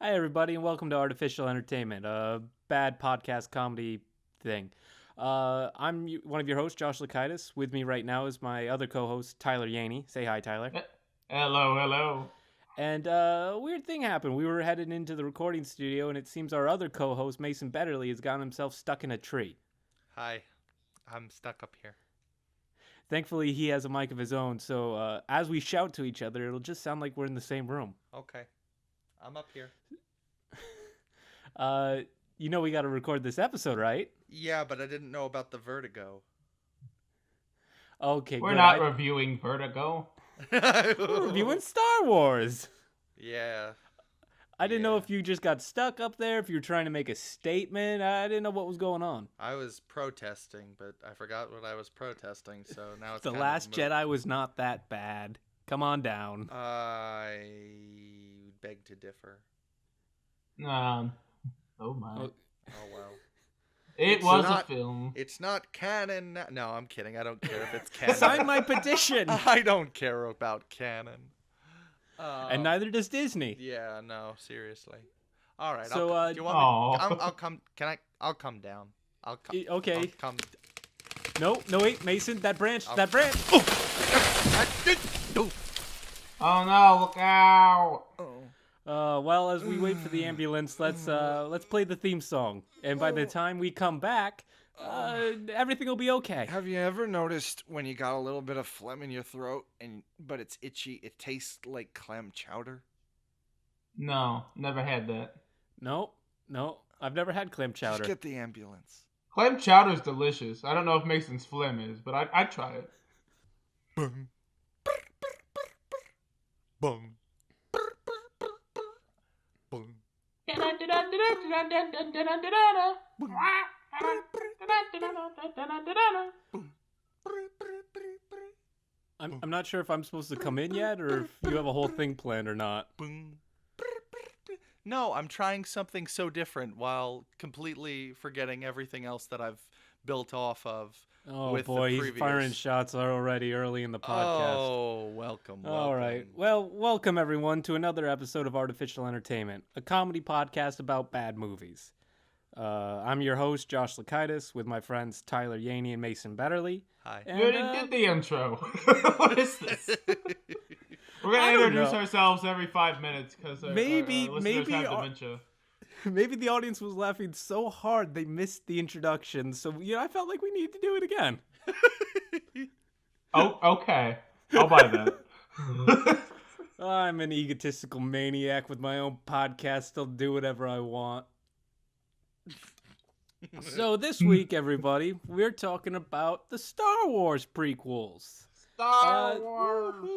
Hi, everybody, and welcome to Artificial Entertainment, a bad podcast comedy thing. One of your hosts, Josh Lakaitis. With me right now is my other co-host, Tyler Yaney. Say hi, Tyler. Hello. And a weird thing happened. We were headed into the recording studio, and it seems our other co-host, Mason Betterly, has gotten himself stuck in a tree. Hi, I'm stuck up here. Thankfully, he has a mic of his own, so as we shout to each other, it'll just sound like we're in the same room. Okay, I'm up here. We got to record this episode, right? Yeah, but I didn't know about the vertigo. Okay, We're good. not reviewing Vertigo. We're reviewing Star Wars. Yeah. I didn't know if you just got stuck up there, if you were trying to make a statement. I didn't know what was going on. I was protesting, but I forgot what I was protesting, so now it's The Last Jedi was not that bad. Come on down. I beg to differ. Oh my. Oh, well. It was a film. It's not canon. No, I'm kidding. I don't care if it's canon. Sign my petition. I don't care about canon. And neither does Disney. Yeah, no, seriously. All right. So, do you want me? I'll come. I'll come down. I'll come. Okay. I'll come. No, wait, Mason, that branch. Oh no! Look out! Well, as we wait for the ambulance, let's play the theme song. And by the time we come back, everything will be okay. Have you ever noticed when you got a little bit of phlegm in your throat but it's itchy, it tastes like clam chowder? No, never had that. No, I've never had clam chowder. Just get the ambulance. Clam chowder's delicious. I don't know if Mason's phlegm is, but I'd try it. Boom. Boom. Boom. I'm not sure if I'm supposed to come in yet, or if you have a whole thing planned or not. No, I'm trying something so different while completely forgetting everything else that I've built off of. Oh with boy, the he's previous. firing shots already early in the podcast. Oh, welcome. All right. Well, welcome everyone to another episode of Artificial Entertainment, a comedy podcast about bad movies. I'm your host, Josh Lakaitis, with my friends Tyler Yaney and Mason Betterly. Hi. And, You already did the intro. What is this? We're gonna introduce ourselves every 5 minutes because our listeners have dementia. Maybe the audience was laughing so hard they missed the introduction, so I felt like we needed to do it again. Oh, okay. I'll buy that. I'm an egotistical maniac with my own podcast. I'll do whatever I want. So this week, everybody, we're talking about the Star Wars prequels. Star Wars.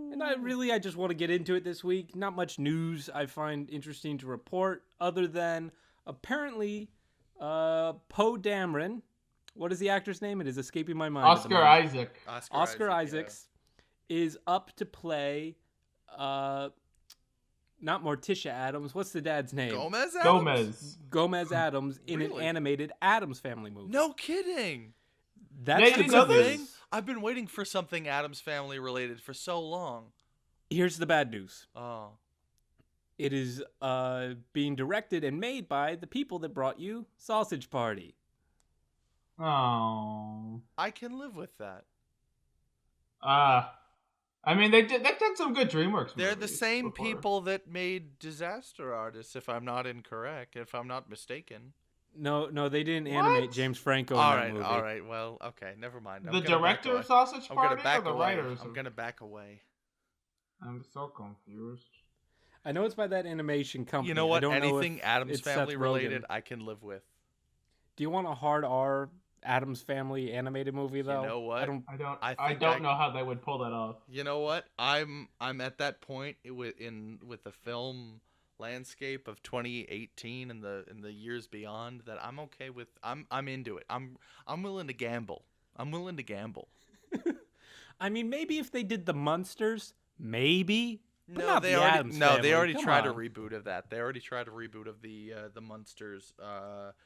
And I just want to get into it this week. Not much news I find interesting to report, other than apparently Poe Dameron. What is the actor's name? It is escaping my mind. Oscar Isaac. Oscar Isaacs is up to play. Not Morticia Addams. What's the dad's name? Gomez Addams in an animated Addams Family movie. No kidding. That's the good thing. news. I've been waiting for something Addams Family related for so long. Here's the bad news. Oh. It is being directed and made by the people that brought you Sausage Party. Oh. I can live with that. I mean, they've done some good DreamWorks movies. They're the same before. people that made Disaster Artist, if I'm not mistaken. No, they didn't animate James Franco in that movie. All right. Well, okay, never mind. The director of Sausage Party or the writers? I'm gonna back away. I'm so confused. I know it's by that animation company. You know what? I don't know Anything if Addams it's Family Seth related, Rogen. I can live with. Do you want a hard R Addams Family animated movie though? You know what? I don't know how they would pull that off. You know what? I'm at that point with the film landscape of 2018 and the years beyond that I'm okay with. I'm into it. I'm willing to gamble. I mean, maybe if they did the Munsters, maybe. But No, not they the already Addams no, Family. they already Come tried a on. reboot of that. They already tried a reboot of the Munsters.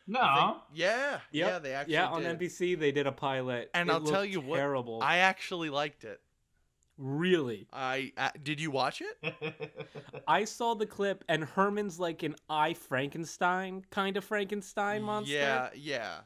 No. Yeah, Yep. they actually on did. NBC they did a pilot. And It I'll tell looked you what, terrible. I actually liked it. Really? Did you watch it? I saw the clip, and Herman's like an I Frankenstein kind of Frankenstein monster. Yeah.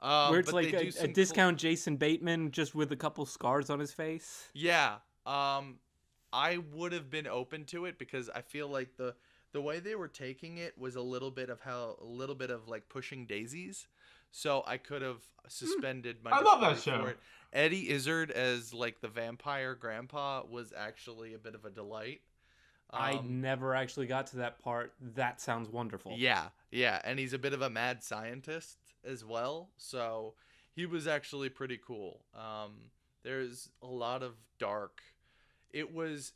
Where it's but like they do a some discount Jason Bateman just with a couple scars on his face. Yeah. I would have been open to it because I feel like the way they were taking it was a little bit of like pushing daisies. So I could have suspended my I love that disbelief show. for it. Eddie Izzard as like the vampire grandpa was actually a bit of a delight. I never actually got to that part. That sounds wonderful. Yeah, and he's a bit of a mad scientist as well, so he was actually pretty cool. There's a lot of dark. It was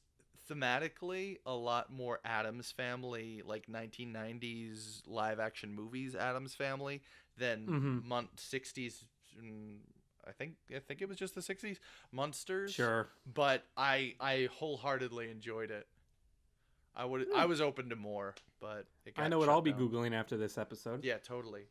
thematically a lot more Addams Family, like 1990s live action movies Addams Family than 60s. I think it was just the 60s Monsters. Sure. But I wholeheartedly enjoyed it. I was open to more, but I know what I'll be Googling after this episode. Yeah, totally.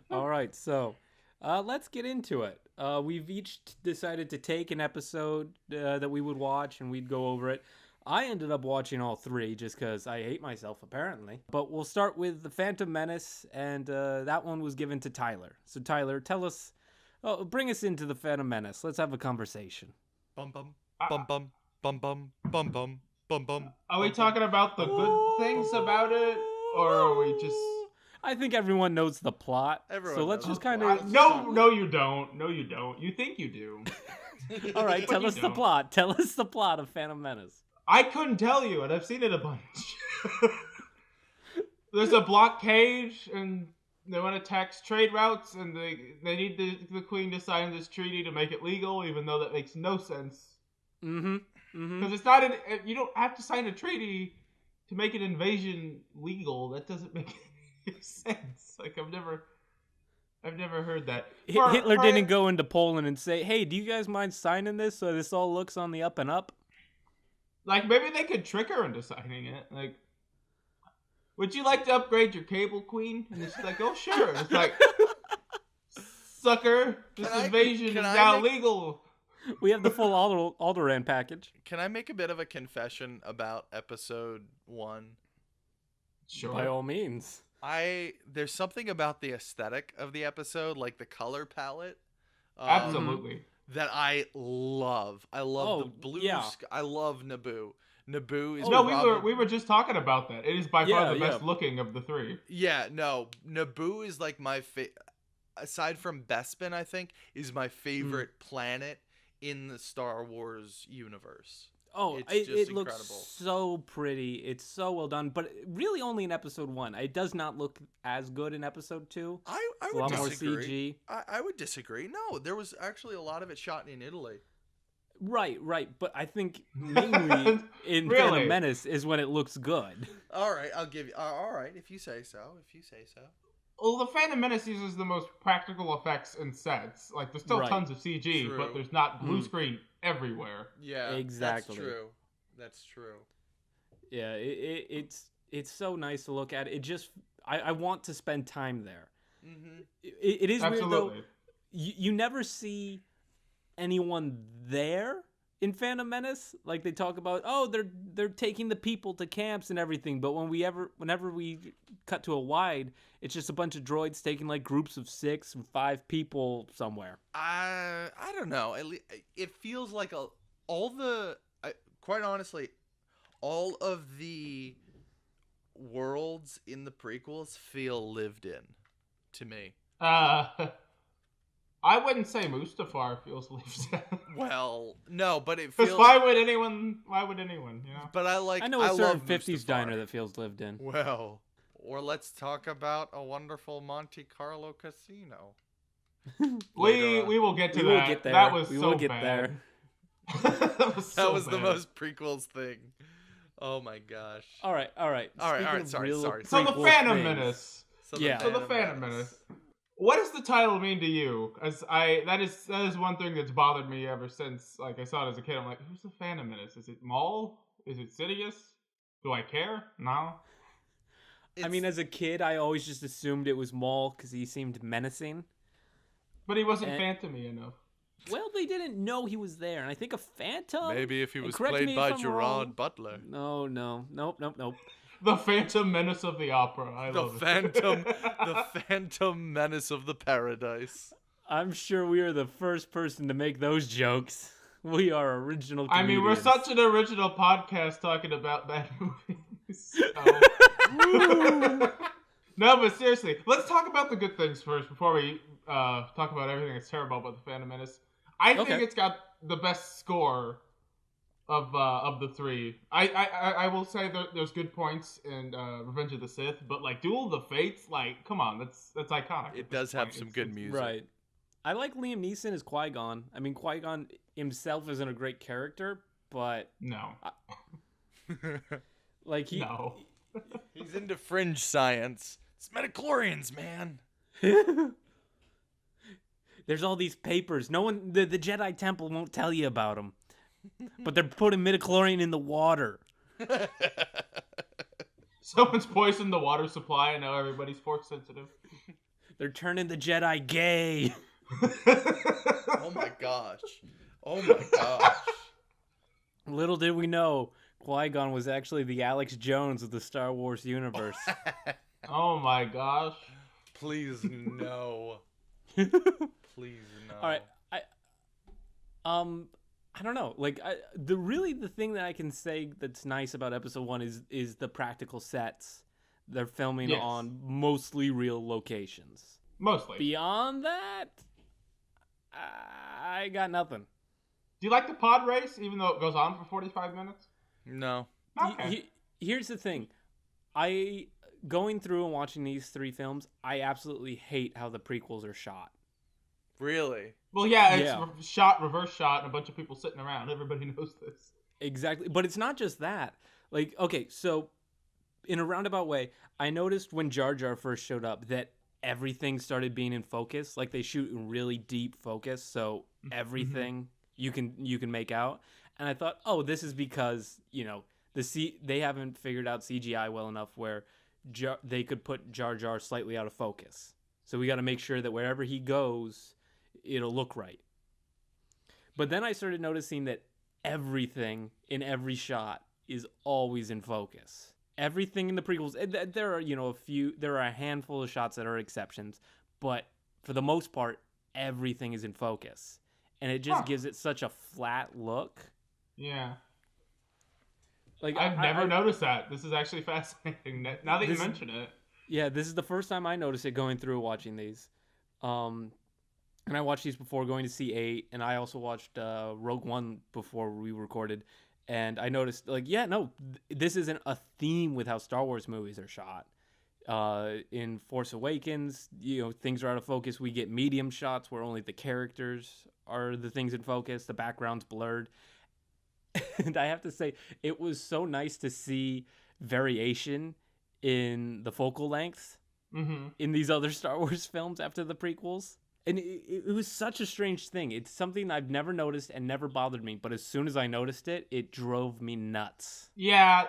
All right, so let's get into it. We've each decided to take an episode that we would watch, and we'd go over it. I ended up watching all three just because I hate myself, apparently. But we'll start with The Phantom Menace, and that one was given to Tyler. So, Tyler, tell us, bring us into The Phantom Menace. Let's have a conversation. Bum bum bum bum bum bum bum bum. Bum, bum, are we talking about the good things about it, or are we just... I think everyone knows the plot. So let's just kind of... No, you don't. No, you don't. You think you do. All right, tell us the plot. Tell us the plot of Phantom Menace. I couldn't tell you, and I've seen it a bunch. There's a blockade, and they want to tax trade routes, and they need the Queen to sign this treaty to make it legal, even though that makes no sense. Because it's not you don't have to sign a treaty to make an invasion legal. That doesn't make any sense. Like I've never heard that. Hitler didn't go into Poland and say, "Hey, do you guys mind signing this so this all looks on the up and up?" Like maybe they could trick her into signing it. Like, would you like to upgrade your cable, Queen? And it's like, oh sure. It's like, sucker, this invasion is now legal. We have the full Alderaan package. Can I make a bit of a confession about episode 1? Sure. By all means. There's something about the aesthetic of the episode, like the color palette. Absolutely. That I love. I love the blue sky. I love Naboo. Naboo is we were just talking about that. It is by far the best looking of the three. Yeah, no. Naboo is like my aside from Bespin, I think, is my favorite planet in the Star Wars universe. Oh, it looks so pretty. It's so well done, but really only in episode 1. It does not look as good in episode 2. I would a lot disagree. More CG. I would disagree. No, there was actually a lot of it shot in Italy. Right. But I think mainly in Phantom Menace is when it looks good. All right, I'll give you. All right, if you say so. Well, the Phantom Menace uses the most practical effects and sets. Like, there's still tons of CG, but there's not blue screen everywhere. Yeah, exactly. That's true. Yeah, it's so nice to look at. It just, I want to spend time there. Mm-hmm. It is Absolutely. weird, though. You never see anyone there in Phantom Menace. Like, they talk about, they're taking the people to camps and everything, but whenever we cut to a wide, it's just a bunch of droids taking like groups of 6 or 5 people somewhere. I don't know. It feels like quite honestly, all of the worlds in the prequels feel lived in to me. I wouldn't say Mustafar feels lived in. Well, no, but it feels. Why would anyone? You know. But I know a certain 50s diner that feels lived in. Well, or let's talk about a wonderful Monte Carlo casino. we will get to that. Will get there. That was we so will get bad. there. That was the most prequels thing. Oh my gosh. All right. Sorry. So the Phantom Menace. So the Phantom Menace. What does the title mean to you? As that is one thing that's bothered me ever since like I saw it as a kid. I'm like, who's the Phantom Menace? Is it Maul? Is it Sidious? Do I care? No. I mean, as a kid, I always just assumed it was Maul because he seemed menacing. But he wasn't phantom-y enough. Well, they didn't know he was there, and I think a phantom. Maybe if he and was correct played me if by I'm Gerard wrong. Butler. No, nope. The Phantom Menace of the Opera. I The love Phantom, it. the Phantom Menace of the Paradise. I'm sure we are the first person to make those jokes. We are original I comedians. mean, we're such an original podcast talking about bad movies. No, but seriously, let's talk about the good things first before we talk about everything that's terrible about the Phantom Menace. I think it's got the best score of the three. I will say that there's good points in Revenge of the Sith, but like Duel of the Fates, like come on, that's iconic. It does have some good music. Right. I like Liam Neeson as Qui-Gon. I mean, Qui-Gon himself isn't a great character, but no, like no. He's into fringe science. It's midichlorians, man. There's all these papers. No one, the Jedi Temple won't tell you about them, but they're putting midichlorian in the water. Someone's poisoned the water supply, and now everybody's force sensitive. They're turning the Jedi gay. Oh my gosh. Oh my gosh. Little did we know, Qui-Gon was actually the Alex Jones of the Star Wars universe. Oh my gosh. Please no. Please no. All right, I don't know. Like, the thing that I can say that's nice about Episode 1 is the practical sets. They're filming on mostly real locations. Mostly. Beyond that, I got nothing. Do you like the pod race, even though it goes on for 45 minutes? No. Okay. Here's the thing. Going through and watching these three films, I absolutely hate how the prequels are shot. Really? Well, yeah, it's reverse shot, and a bunch of people sitting around. Everybody knows this. Exactly. But it's not just that. Like, okay, so in a roundabout way, I noticed when Jar Jar first showed up that everything started being in focus. Like, they shoot in really deep focus, so everything you can make out. And I thought, oh, this is because, they haven't figured out CGI well enough where they could put Jar Jar slightly out of focus. So we got to make sure that wherever he goes, it'll look right. But then I started noticing that everything in every shot is always in focus. Everything in the prequels, there are a handful of shots that are exceptions, but for the most part, everything is in focus. And it just gives it such a flat look. Yeah. Like I've never noticed that. This is actually fascinating. Now that you mention it. Yeah, this is the first time I noticed it going through watching these. And I watched these before going to see 8, and I also watched Rogue One before we recorded. And I noticed, this isn't a theme with how Star Wars movies are shot. In Force Awakens, things are out of focus. We get medium shots where only the characters are the things in focus. The background's blurred. And I have to say, it was so nice to see variation in the focal length in these other Star Wars films after the prequels. And it was such a strange thing. It's something I've never noticed and never bothered me. But as soon as I noticed it, it drove me nuts. Yeah,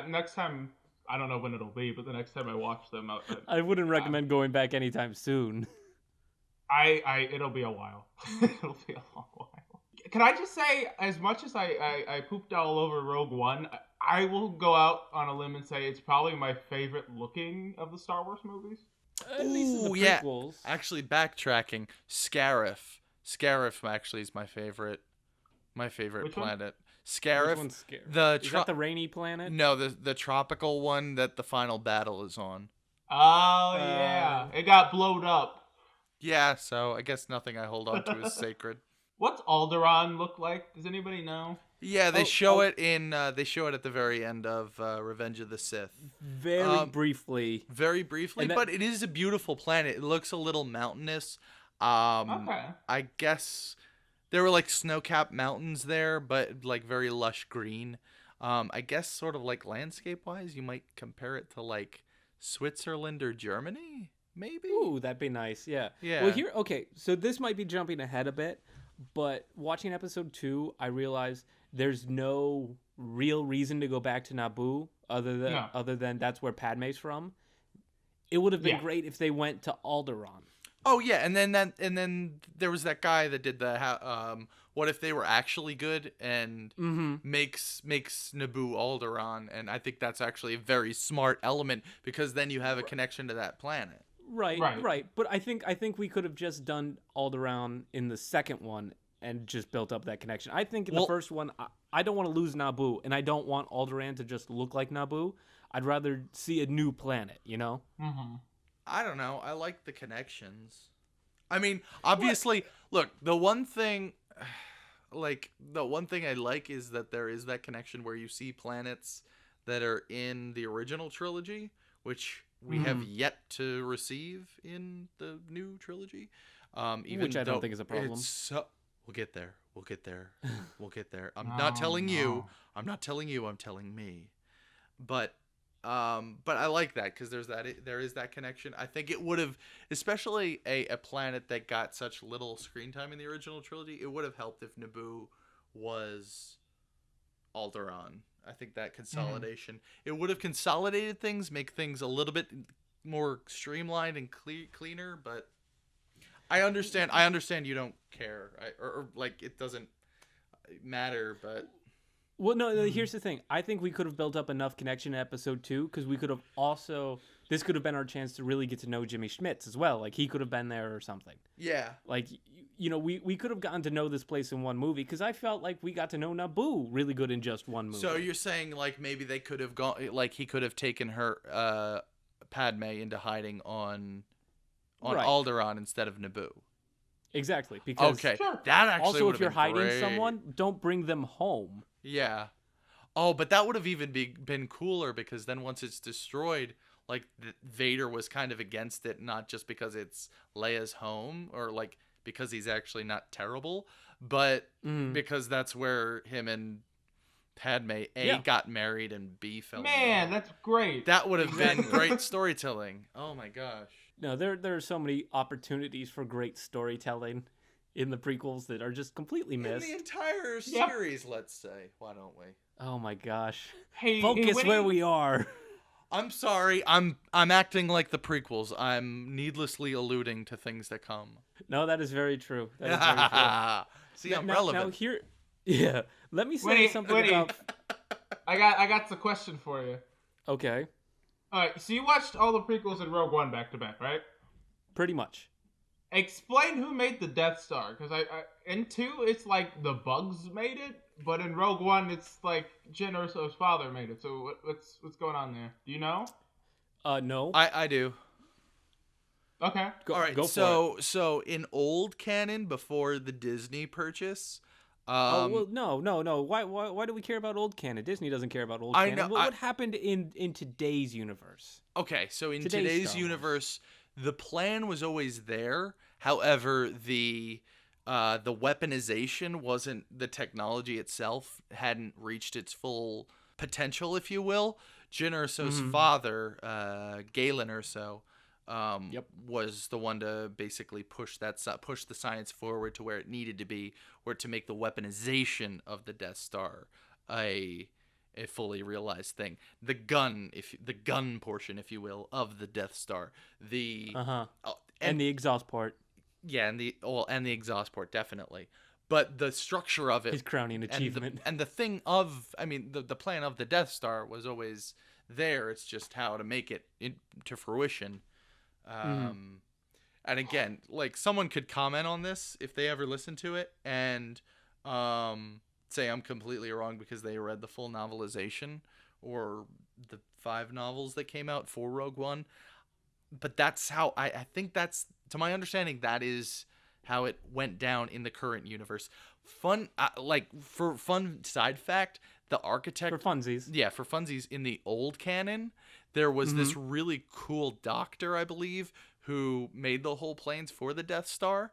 next time, I don't know when it'll be, but the next time I watch them... I wouldn't recommend going back anytime soon. It'll be a while. It'll be a long while. Can I just say, as much as I pooped all over Rogue One, I will go out on a limb and say it's probably my favorite looking of the Star Wars movies. At least in the prequels. Yeah. Actually, backtracking, Scarif. Scarif actually is my favorite Which planet. One? Scarif. Which one's Scarif? Is that the the rainy planet? No, the tropical one that the final battle is on. Oh, yeah. It got blowed up. Yeah, so I guess nothing I hold on to is sacred. What's Alderaan look like? Does anybody know? Yeah, they show it at the very end of Revenge of the Sith. Very briefly. Very briefly, but it is a beautiful planet. It looks a little mountainous. Okay. I guess there were like snow-capped mountains there, but like very lush green. I guess sort of like landscape-wise, you might compare it to like Switzerland or Germany, maybe? Ooh, that'd be nice. Yeah. Yeah. Well, so this might be jumping ahead a bit, but watching episode 2, I realized there's no real reason to go back to Naboo other than that's where Padme's from. It would have been great if they went to Alderaan. Oh yeah, and then there was that guy that did what if they were actually good and makes Naboo Alderaan, and I think that's actually a very smart element because then you have a connection to that planet. Right. But I think we could have just done Alderaan in the second one and just built up that connection. I think in the first one, I don't want to lose Naboo, and I don't want Alderaan to just look like Naboo. I'd rather see a new planet, you know? Mm-hmm. I don't know. I like the connections. I mean, obviously, look, the one thing I like is that there is that connection where you see planets that are in the original trilogy, which we have yet to receive in the new trilogy. Which I don't think is a problem. We'll get there. I'm not telling you. I'm telling me. But I like that because there is that connection. I think it would have, especially a planet that got such little screen time in the original trilogy, it would have helped if Naboo was Alderaan. I think that consolidation, it would have consolidated things, make things a little bit more streamlined and cleaner. But I understand you don't care, or like it doesn't matter, but. Well, no, here's the thing. I think we could have built up enough connection in episode 2 because we could have this could have been our chance to really get to know Jimmy Schmitz as well. Like, he could have been there or something. Yeah. Like, you know, we could have gotten to know this place in one movie because I felt like we got to know Naboo really good in just one movie. So you're saying, like, maybe they could have gone, like, he could have taken her, Padme into hiding on right. Alderaan instead of Naboo. Exactly. Because okay. That actually also, would if you're been hiding great. someone, don't bring them home. Yeah. Oh, but that would have even been cooler because then once it's destroyed, like Vader was kind of against it, not just because it's Leia's home or like because he's actually not terrible, but because that's where him and Padme got married and B fell in love. That's great. That would have been great storytelling. Oh my gosh. No, there are so many opportunities for great storytelling in the prequels that are just completely missed. In the entire series, let's say. Why don't we? Oh my gosh. Focus where we are. I'm sorry. I'm acting like the prequels. I'm needlessly alluding to things that come. No, that is very true. That is very true. See, I'm relevant. Now here, yeah. Let me say something about. I got the question for you. Okay. All right. So you watched all the prequels and Rogue One back to back, right? Pretty much. Explain who made the Death Star, because I in 2 it's like the bugs made it, but in Rogue One it's like Jyn Erso's father made it. So what's going on there? Do you know? No. I do. Okay. All right. Go so in old canon before the Disney purchase. Well, no. Why do we care about old canon? Disney doesn't care about old canon. know. What happened in today's universe? Okay, so in today's universe, the plan was always there. However, the weaponization wasn't, the technology itself hadn't reached its full potential, if you will. Jyn Erso's father, Galen Erso, was the one to basically push the science forward to where it needed to be, or to make the weaponization of the Death Star a fully realized thing. The gun portion, if you will, of the Death Star, and the exhaust port. Yeah, and the exhaust port, definitely. But the structure of it, his crowning achievement, and the thing of, I mean, the plan of the Death Star was always there. It's just how to make it to fruition. And again, like, someone could comment on this if they ever listen to it and say I'm completely wrong because they read the full novelization or the 5 novels that came out for Rogue One. But that's how I think that's, to my understanding, that is how it went down in the current universe. Fun side fact, the architect, for funsies. Yeah, for funsies, in the old canon, there was this really cool doctor, I believe, who made the whole plans for the Death Star,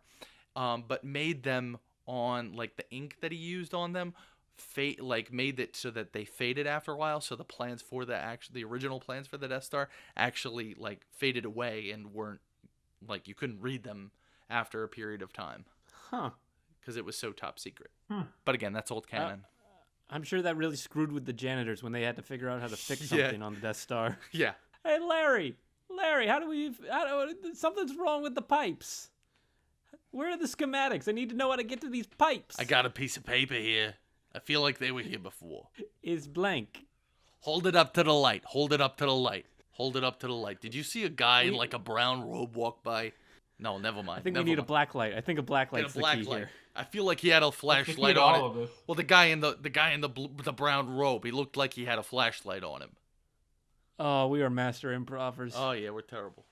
but made them on, like, the ink that he used on them, made it so that they faded after a while. So the plans for the original plans for the Death Star actually, like, faded away and weren't, like, you couldn't read them after a period of time. Huh. Because it was so top secret. But again, that's old canon. I'm sure that really screwed with the janitors when they had to figure out how to fix something on the Death Star. Yeah. Hey, Larry, Larry, something's wrong with the pipes. Where are the schematics? I need to know how to get to these pipes. I got a piece of paper here. I feel like they were here before. Is blank. Hold it up to the light. Hold it up to the light. Hold it up to the light. Did you see a guy in like a brown robe walk by? No, never mind. I think we need a black light. I think a black light's the key here. I feel like he had a flashlight on it. Well, the guy in the brown robe, he looked like he had a flashlight on him. Oh, we are master improvers. Oh yeah, we're terrible.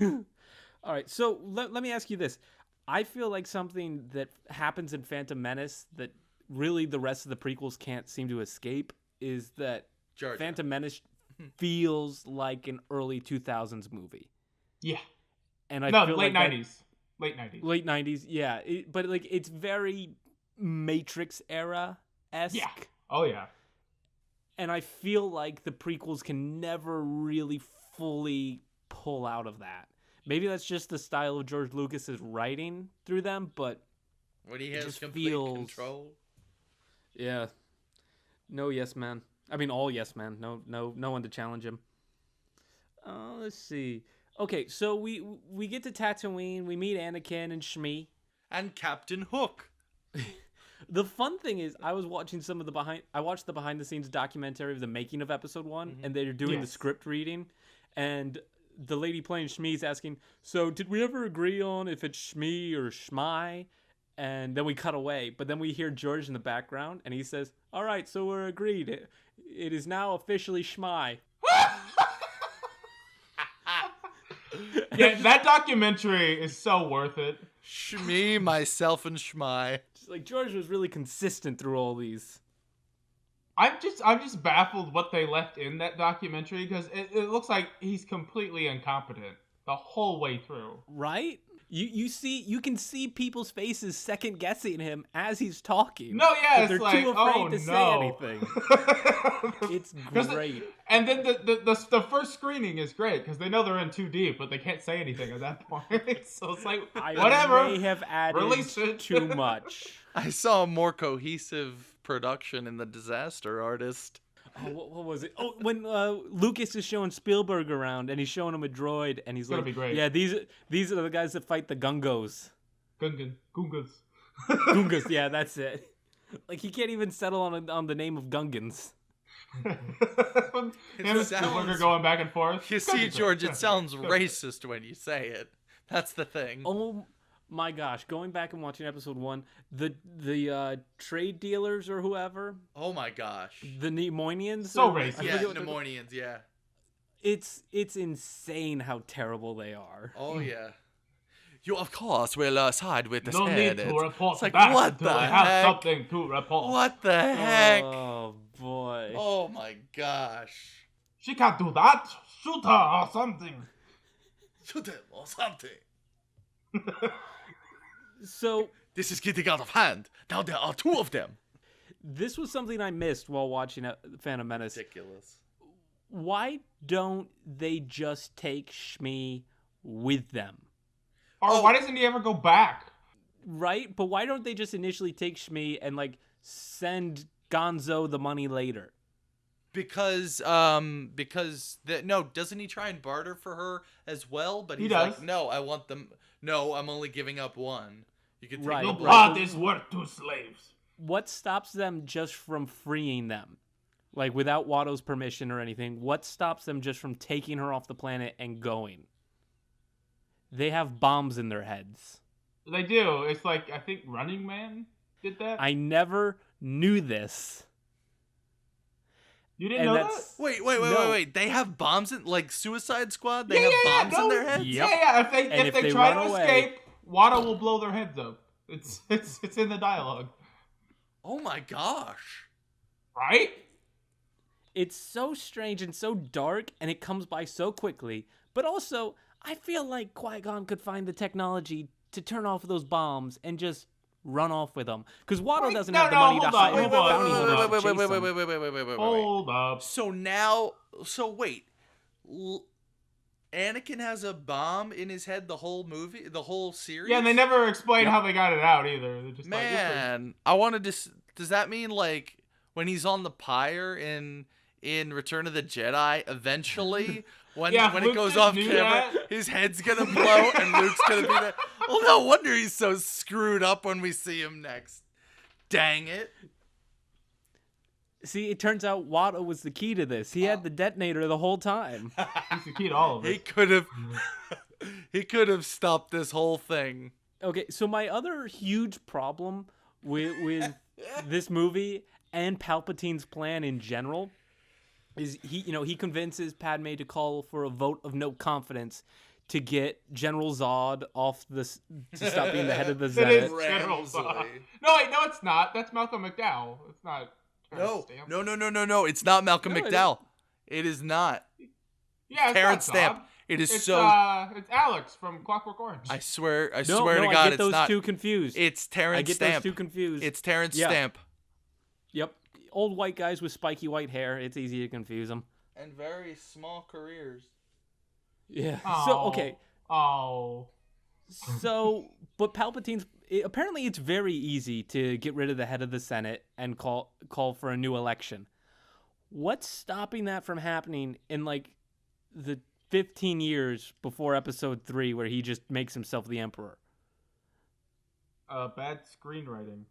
All right, so let me ask you this. I feel like something that happens in Phantom Menace that really the rest of the prequels can't seem to escape is that Phantom Menace feels like an early 2000s movie. Yeah. And I feel late like 90s. Late 90s. Late 90s, yeah. But like it's very Matrix era-esque. Yeah. Oh, yeah. And I feel like the prequels can never really fully pull out of that. Maybe that's just the style of George Lucas's writing through them, but when he has complete control. Yeah. No yes man. I mean all yes man. No one to challenge him. Let's see. Okay, so we get to Tatooine, we meet Anakin and Shmi. And Captain Hook. The fun thing is, I watched the behind the scenes documentary of the making of Episode 1, and they're doing the script reading, and the lady playing Shmi's asking, so did we ever agree on if it's Shmi or Shmai? And then we cut away, but then we hear George in the background, and he says, all right, so we're agreed. It is now officially Shmai. Yeah, that documentary is so worth it. Shmi, myself, and Shmai. Like George was really consistent through all these. I'm just baffled what they left in that documentary because it looks like he's completely incompetent the whole way through. Right? You can see people's faces second guessing him as he's talking. No, yeah, they're too afraid to say anything. It's great. And then the first screening is great because they know they're in too deep, but they can't say anything at that point. So it's like whatever. I may have added too much. I saw a more cohesive production in The Disaster Artist. Oh, what was it? Oh, when Lucas is showing Spielberg around and he's showing him a droid and he's like, be great. yeah, these are the guys that fight the Gungos. Gungas. Gungas, yeah, that's it. Like he can't even settle on the name of Gungans. Him and Spielberg are going back and forth. You see, George, it sounds racist when you say it. That's the thing. Oh my gosh, going back and watching Episode 1, the trade dealers or whoever. Oh my gosh. The Neimoidians. So racist. Yeah, Neimoidians, yeah. It's insane how terrible they are. Oh yeah. You of course will side with the No need to report it's like, back what until the I heck? have something to report. What the heck? Oh boy. Oh my gosh. She can't do that. Shoot her or something. Shoot him or something. So this is getting out of hand. Now there are two of them. This was something I missed while watching Phantom Menace. Ridiculous. Why don't they just take Shmi with them? Or why doesn't he ever go back? Right? But why don't they just initially take Shmi and like send Gonzo the money later? Because no, doesn't he try and barter for her as well? But he's like, no, I want them. No, I'm only giving up one. You can take the blood is worth 2 slaves. What stops them just from freeing them? Like without Watto's permission or anything, what stops them just from taking her off the planet and going? They have bombs in their heads. They do. It's like, I think Running Man did that. I never knew this. You didn't know that? Wait. They have bombs in, like Suicide Squad? They have bombs in their heads? Yep. Yeah. If they try to escape, Watto will blow their heads up. It's in the dialogue. Oh my gosh. Right? It's so strange and so dark, and it comes by so quickly. But also, I feel like Qui-Gon could find the technology to turn off those bombs and just run off with them. Because Watto doesn't have the money to hire bounty hunters to chase them. Wait. Hold up. Wait. Anakin has a bomb in his head the whole movie, the whole series? Yeah, and they never explain how they got it out either. They're just Man, I wanted to... Does that mean, like, when he's on the pyre in Return of the Jedi, eventually When Yeah, when Luke it goes just off knew camera, that. his head's gonna blow and Luke's gonna be there. Well, no wonder he's so screwed up when we see him next. Dang it. See, it turns out Watto was the key to this. He had the detonator the whole time. He's the key to all of He it. could have stopped this whole thing. Okay, so my other huge problem with this movie and Palpatine's plan in general is he convinces Padme to call for a vote of no confidence to get General Zod off to stop being the head of the It is Senate. General Ramsay. Zod. No, wait, no, it's not. That's Malcolm McDowell. It's not. No, Stamp. no. It's not Malcolm No, it McDowell. It is not. Yeah, it's Terrence not Stamp. Zod. It is It's so. it's Alex from Clockwork Orange. I swear to No, God, I get it's those not. two confused. It's Terrence I get Stamp. those two confused. It's Terrence Yeah. Stamp. Yep, old white guys with spiky white hair. It's easy to confuse them. And very small careers. Yeah. Oh. So okay. Oh. So, but apparently it's very easy to get rid of the head of the Senate and call for a new election. What's stopping that from happening in like the 15 years before episode 3 where he just makes himself the emperor? Bad screenwriting.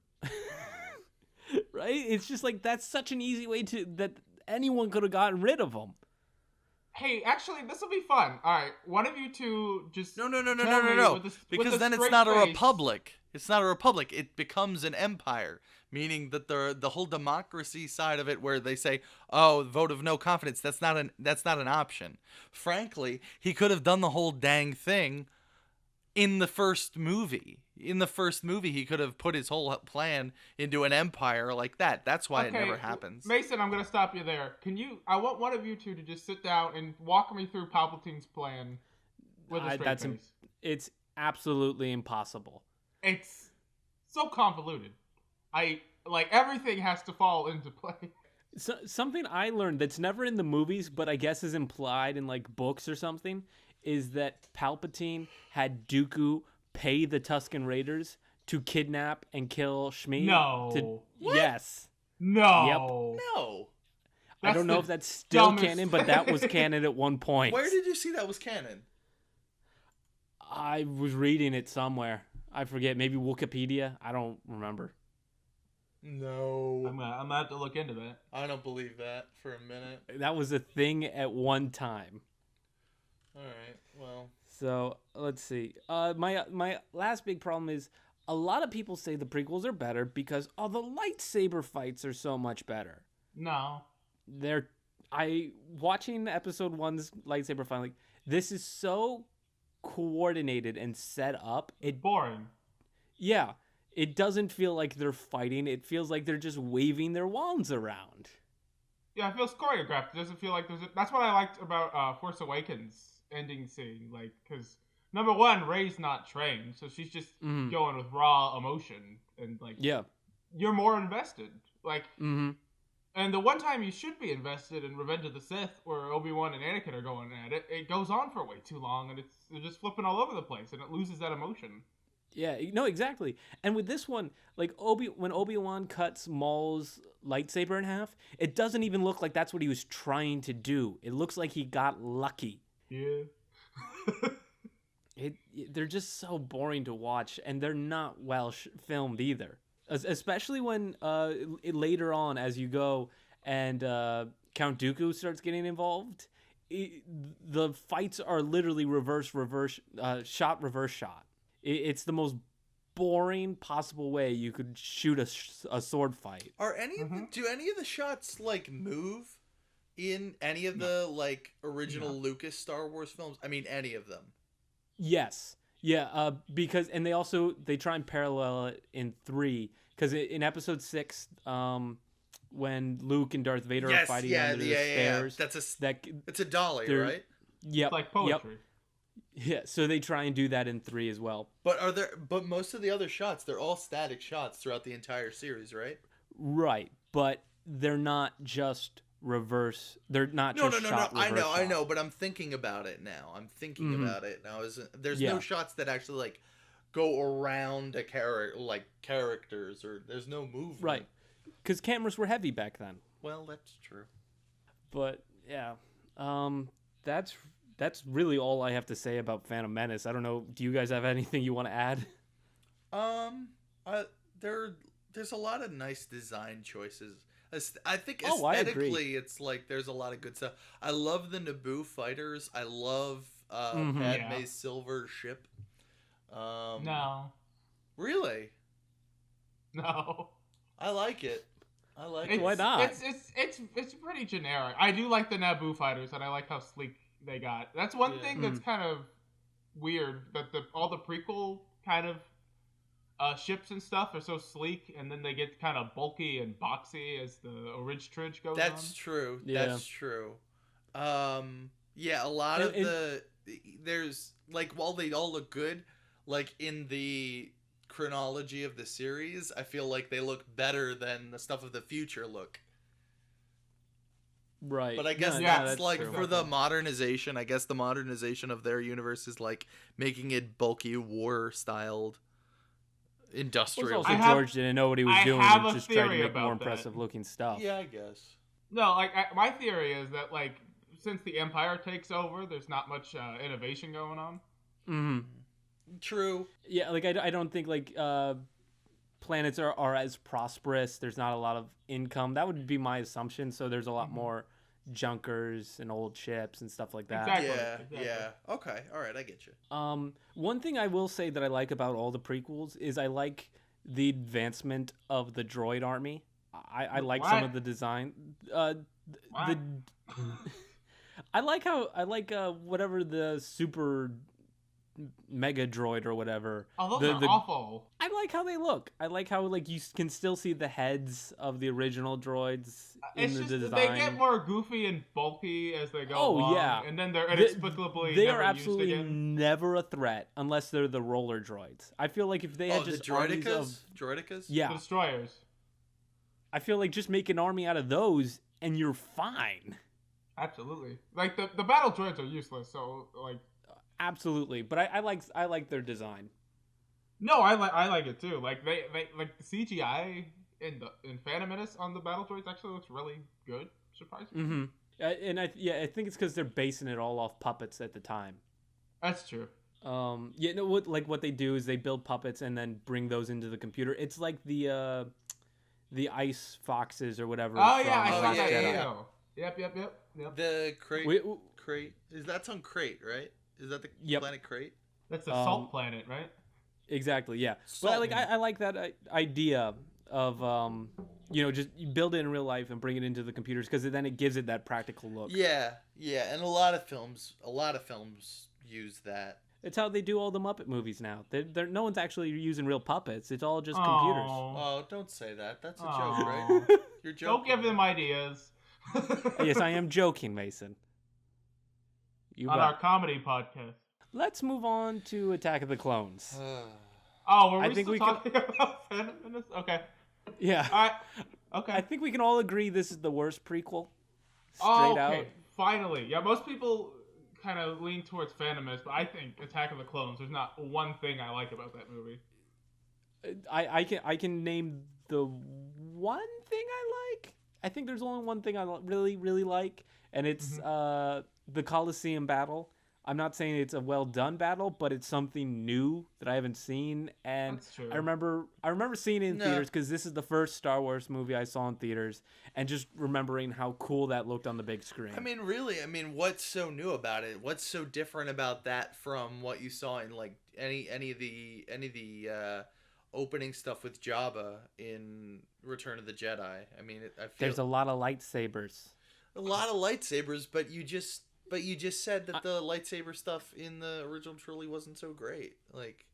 Right? It's just like that's such an easy way that anyone could have gotten rid of him. Hey, actually, this will be fun. All right, one of you two just No. tell me with a- Because with a then it's straight not a face. republic. It's not a republic. It becomes an empire, meaning that the whole democracy side of it, where they say, "Oh, vote of no confidence," that's not an option. Frankly, he could have done the whole dang thing in the first movie. In the first movie, he could have put his whole plan into an empire like that. That's why it never happens. Mason, I'm gonna stop you there. I want one of you two to just sit down and walk me through Palpatine's plan with a straight face. It's absolutely impossible. It's so convoluted. Everything has to fall into place. So, something I learned that's never in the movies, but I guess is implied in like books or something, is that Palpatine had Dooku pay the Tusken Raiders to kidnap and kill Shmi. No. Yes. No. No. I don't know if that's still dumbest canon, but that was canon at one point. Where did you see that was canon? I was reading it somewhere. I forget. Maybe Wikipedia. I don't remember. No. I'm gonna have to look into that. I don't believe that for a minute. That was a thing at one time. All right. Well. So let's see. My last big problem is a lot of people say the prequels are better because the lightsaber fights are so much better. No. Watching episode 1's lightsaber fight, like this is so coordinated and set up. Boring. Yeah, it doesn't feel like they're fighting. It feels like they're just waving their wands around. Yeah, it feels choreographed. It doesn't feel like that's what I liked about Force Awakens ending scene. Like, because number one, Rey's not trained, so she's just going with raw emotion, and like, Yeah, you're more invested. Like, mm-hmm. And the one time you should be invested in Revenge of the Sith, where Obi-Wan and Anakin are going at it, it goes on for way too long, and they're just flipping all over the place, and it loses that emotion. Yeah, no, exactly. And with this one, like when Obi-Wan cuts Maul's lightsaber in half, it doesn't even look like that's what he was trying to do. It looks like he got lucky. Yeah. They're just so boring to watch, and they're not well filmed either. Especially when later on, as you go and Count Dooku starts getting involved, the fights are literally reverse shot. It's the most boring possible way you could shoot a sword fight. Are do any of the shots like move in any of the like original Lucas Star Wars films? I mean, any of them. Yes. Yeah, because they try and parallel it in 3, because in episode 6, when Luke and Darth Vader are fighting under the stairs, it's a dolly, right? Yep, It's like poetry. Yep. Yeah, so they try and do that in 3 as well. But most of the other shots, they're all static shots throughout the entire series, right? Right, but they're not just reverse. They're not just shot. No. I know, but I'm thinking about it now. About it now. There's no shots that actually like go around a characters, or there's no movement. Right, because cameras were heavy back then. Well, that's true. But yeah, that's really all I have to say about Phantom Menace. I don't know. Do you guys have anything you want to add? There's a lot of nice design choices. I think Oh, I agree. aesthetically, it's like there's a lot of good stuff. I love the Naboo fighters. I love Mhm. Padme's Yeah. silver ship. No. Really, No. I like it. I like It's, it. Why not? It's pretty generic. I do like the Naboo fighters, and I like how sleek they got. That's one Yeah. thing that's kind of weird, that all the prequel kind of ships and stuff are so sleek, and then they get kind of bulky and boxy as the Orange Tridge goes That's on. true. Yeah. That's true. Yeah, a lot of there's like while they all look good, like in the chronology of the series, I feel like they look better than the stuff of the future look. Right. But I guess No, Yeah, that's like true. for the modernization. I guess the modernization of their universe is like making it bulky, war styled, Well, it's industrial. also I have- George didn't know what he was I doing have and a just tried to theory make more about that. impressive looking stuff. Yeah, I guess. No, like my theory is that like since the Empire takes over, there's not much innovation going on. Hmm. True. Yeah, like I don't think like planets are as prosperous. There's not a lot of income. That would be my assumption. So there's a lot more junkers and old ships and stuff like that. Exactly. Yeah, yeah. Okay, all right, I get you. One thing I will say that I like about all the prequels is I like the advancement of the droid army. I like some What? of the design. What? I like whatever the super mega droid or whatever. Oh, those are awful. I like how they look. I like how like you can still see the heads of the original droids in It's the just design. that they get more goofy and bulky as they go Oh, along, yeah. and then they're They- inexplicably They never are absolutely used again. never a threat unless they're the roller droids. I feel like if they had Oh, the just armies of Droidicas? The yeah, destroyers. I feel like just make an army out of those and you're fine. Absolutely. Like the battle droids are useless, so like Absolutely, but I like their design. no, I like it too. Like they like the CGI in Phantom Menace on the battle droids actually looks really good, surprisingly. Mm-hmm. And I think it's because they're basing it all off puppets at the time. That's true. Yeah, no, what they do is they build puppets and then bring those into the computer. It's like the ice foxes or whatever. Oh from yeah, I Oh, saw Last that yeah, Jedi. video. Yep. The crate. We- Crate. That's on Crate, right? Is that the Yep. planet Crate? That's a salt planet, right? Exactly, yeah. Salt. But I like that idea of just you build it in real life and bring it into the computers because then it gives it that practical look. Yeah, and a lot of films use that. It's how they do all the Muppet movies now. No one's actually using real puppets. It's all just computers. Oh, don't say that. That's a joke, Aw. right? You're joking. Don't give them ideas. Yes, I am joking, Mason. You On bet. our comedy podcast. Let's move on to Attack of the Clones. Oh, were we I think still we talking about Phantom Menace? Okay. Yeah. All right. Okay. I think we can all agree this is the worst prequel. Straight Oh, okay. out. Finally. Yeah, most people kind of lean towards Phantom Menace, but I think Attack of the Clones, there's not one thing I like about that movie. I can name the one thing I like. I think there's only one thing I really, really like, and it's the Coliseum battle. I'm not saying it's a well done battle, but it's something new that I haven't seen, and That's true. I remember seeing it in No. theaters because this is the first Star Wars movie I saw in theaters, and just remembering how cool that looked on the big screen. I mean, really, what's so new about it? What's so different about that from what you saw in like any of the opening stuff with Jabba in Return of the Jedi? I mean, I feel There's a lot of lightsabers. a lot of lightsabers, but you just said that the lightsaber stuff in the original trilogy wasn't so great, like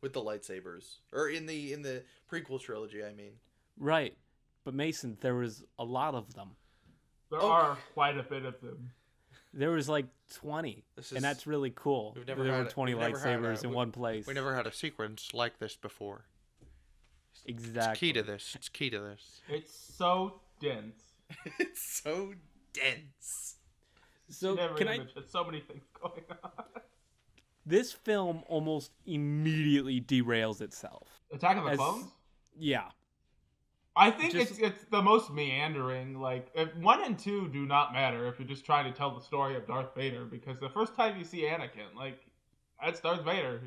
with the lightsabers, or in the prequel trilogy. I mean, Right. But Mason, there was a lot of them. There Oh. are quite a bit of them. There was like 20, This and is- that's really cool. we've never There had were it- 20 we've never had lightsabers a- in one place. we never had a sequence like this before. Exactly. It's key to this. It's key to this. It's so dense. It's so dense. So Never can I? imagine. There's so many things going on. This film almost immediately derails itself. Attack of the As- Clones? Yeah. I think Just- it's the most meandering. Like, 1 and 2 do not matter if you're just trying to tell the story of Darth Vader, because the first time you see Anakin, like, that's Darth Vader.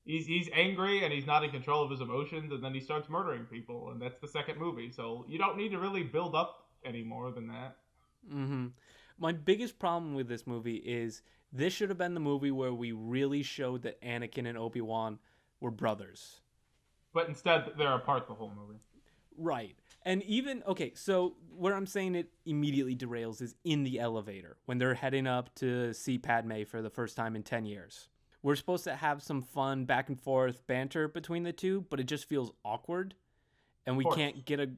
He's angry and he's not in control of his emotions, and then he starts murdering people, and that's the second movie. So you don't need to really build up any more than that. Mm-hmm. My biggest problem with this movie is this should have been the movie where we really showed that Anakin and Obi-Wan were brothers. But instead, they're apart the whole movie. Right. And even, okay, so where I'm saying it immediately derails is in the elevator when they're heading up to see Padme for the first time in 10 years. We're supposed to have some fun back and forth banter between the two, but it just feels awkward. And we can't get a...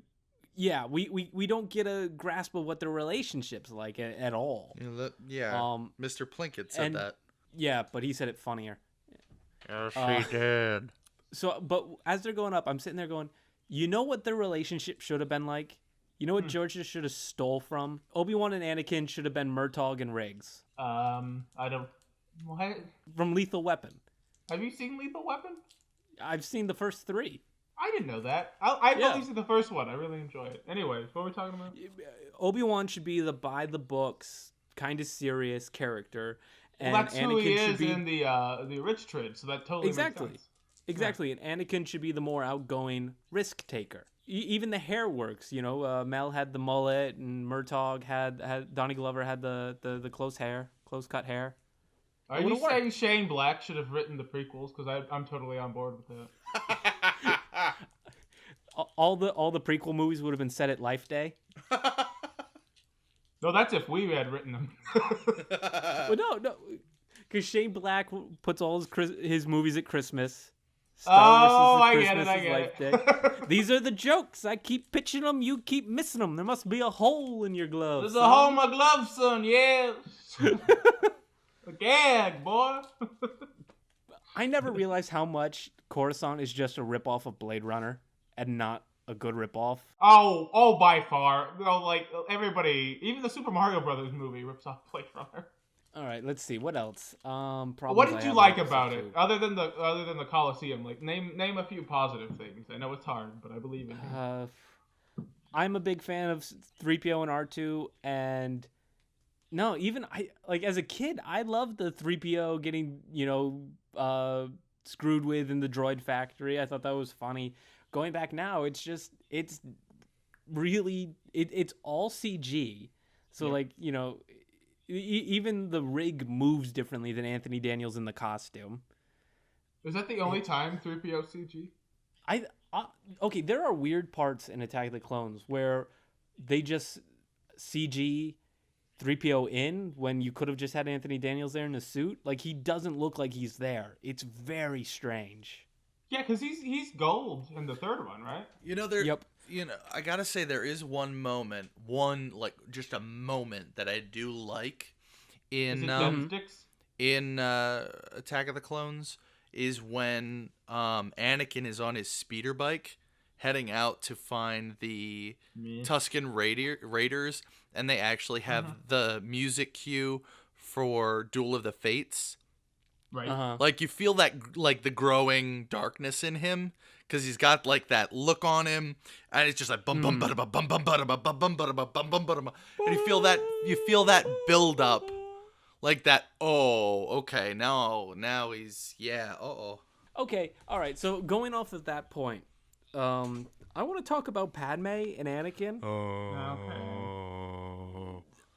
Yeah, we don't get a grasp of what their relationship's like at all. Mr. Plinkett said that. Yeah, but he said it funnier. Yes, he did. So, but as they're going up, I'm sitting there going, you know what their relationship should have been like? You know what George just should have stole from? Obi-Wan and Anakin should have been Murtaugh and Riggs. I don't... What? From Lethal Weapon. Have you seen Lethal Weapon? I've seen the first 3. I didn't know that. I've only seen the first one. I really enjoy it. Anyways, what are we talking about? Obi-Wan should be the by-the-books, kind of serious character. And Well, that's Anakin who he should is be... in the Rich Trid, so that totally makes sense. Exactly, and Anakin should be the more outgoing risk taker. Even the hair works, you know. Mel had the mullet, and Murtaugh had Donnie Glover had the close cut hair. Are you saying Shane Black should have written the prequels? Because I'm totally on board with that. All the prequel movies would have been set at Life Day. No, that's if we had written them. Well, no, because Shane Black puts all his movies at Christmas. I get it. These are the jokes. I keep pitching them. You keep missing them. There must be a hole in your glove. There's a hole in my glove, son. Yes. A gag, boy. I never realized how much Coruscant is just a ripoff of Blade Runner and not a good ripoff. Oh, by far. No, like, everybody, even the Super Mario Brothers movie rips off Blade Runner. All right, let's see. What else? What did you like about it, other than the Coliseum? Like, name a few positive things. I know it's hard, but I believe in you. I'm a big fan of 3PO and R2, and no, even as a kid, I loved the 3PO getting screwed with in the droid factory. I thought that was funny. Going back now, it's really it's all CG. So even the rig moves differently than Anthony Daniels in the costume. Is that the only time 3PO CG? Okay, there are weird parts in Attack of the Clones where they just CG 3PO in when you could have just had Anthony Daniels there in a suit. Like, he doesn't look like he's there. It's very strange. Yeah, because he's gold in the third one, right? Yep. I gotta say there is one moment, just a moment that I do like in Attack of the Clones is when Anakin is on his speeder bike heading out to find the Tusken Raiders, and they actually have the music cue for Duel of the Fates. Right. Like, you feel that, like, the growing darkness in him, because he's got, like, that look on him, and it's just like bum bum bada bum bum bada bum bum bada bum bum bada, and you feel that build up, like that. Oh, okay, now he's Okay, all right. So going off of that point, I want to talk about Padme and Anakin.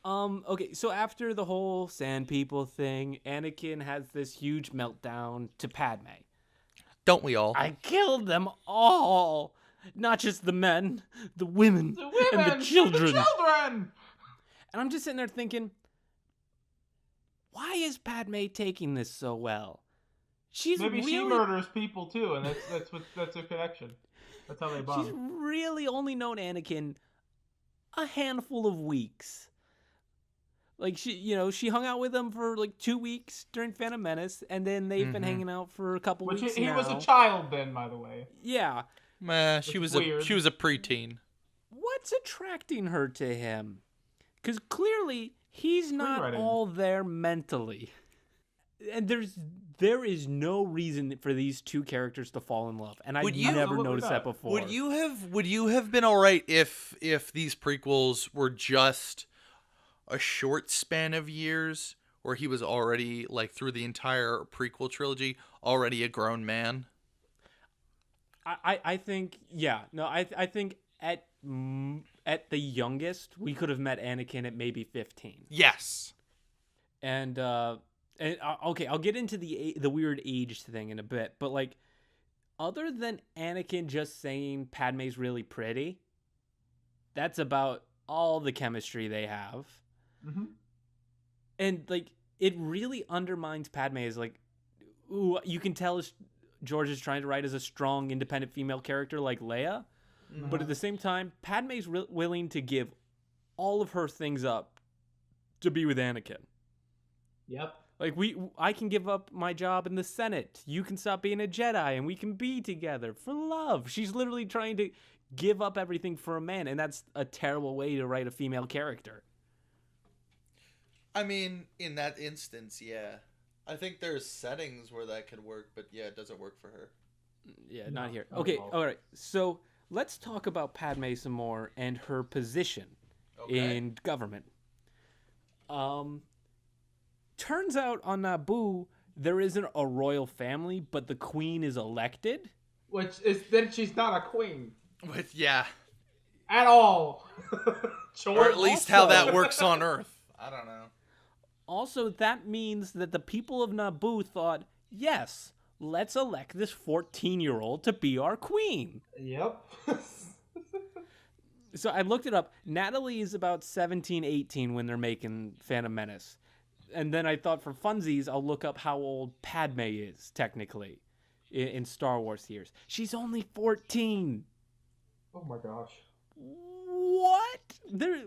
Okay, so after the whole Sand People thing, Anakin has this huge meltdown to Padme. Don't we all? I killed them all. Not just the men, the women, and the children. And I'm just sitting there thinking, why is Padme taking this so well? She murders people too, and that's a connection. That's how they bond. She's really only known Anakin a handful of weeks. Like, she hung out with him for like 2 weeks during Phantom Menace, and then they've been hanging out for a couple weeks he now. was a child then, by the way. Yeah. She was a preteen. What's attracting her to him? Because clearly he's not all there mentally. and there is no reason for these two characters to fall in love, and I never noticed that before. Would you have been all right if these prequels were just a short span of years, where he was already, like, through the entire prequel trilogy, already a grown man? I think, yeah, no, I think at the youngest we could have met Anakin at maybe 15. Yes. And okay, I'll get into the weird age thing in a bit, but like, other than Anakin just saying Padme's really pretty, that's about all the chemistry they have. Mm-hmm. And like, it really undermines Padme as like, ooh, you can tell George is trying to write as a strong, independent female character like Leia, but at the same time, Padme's willing to give all of her things up to be with Anakin. Yep. Like, I can give up my job in the Senate. You can stop being a Jedi, and we can be together for love. She's literally trying to give up everything for a man, and that's a terrible way to write a female character. I mean, in that instance, yeah. I think there's settings where that could work, but yeah, it doesn't work for her. Yeah, No, not here. not Okay, at all. all right. So let's talk about Padme some more and her position in government. Turns out on Naboo, there isn't a royal family, but the queen is elected. Which is that she's not a queen Yeah. at all. Or at least how that works on Earth. I don't know. Also, that means that the people of Naboo thought, yes, let's elect this 14-year-old to be our queen. Yep. So I looked it up. Natalie is about 17, 18 when they're making Phantom Menace. And then I thought for funsies, I'll look up how old Padme is, technically, in Star Wars years. She's only 14. Oh my gosh. What?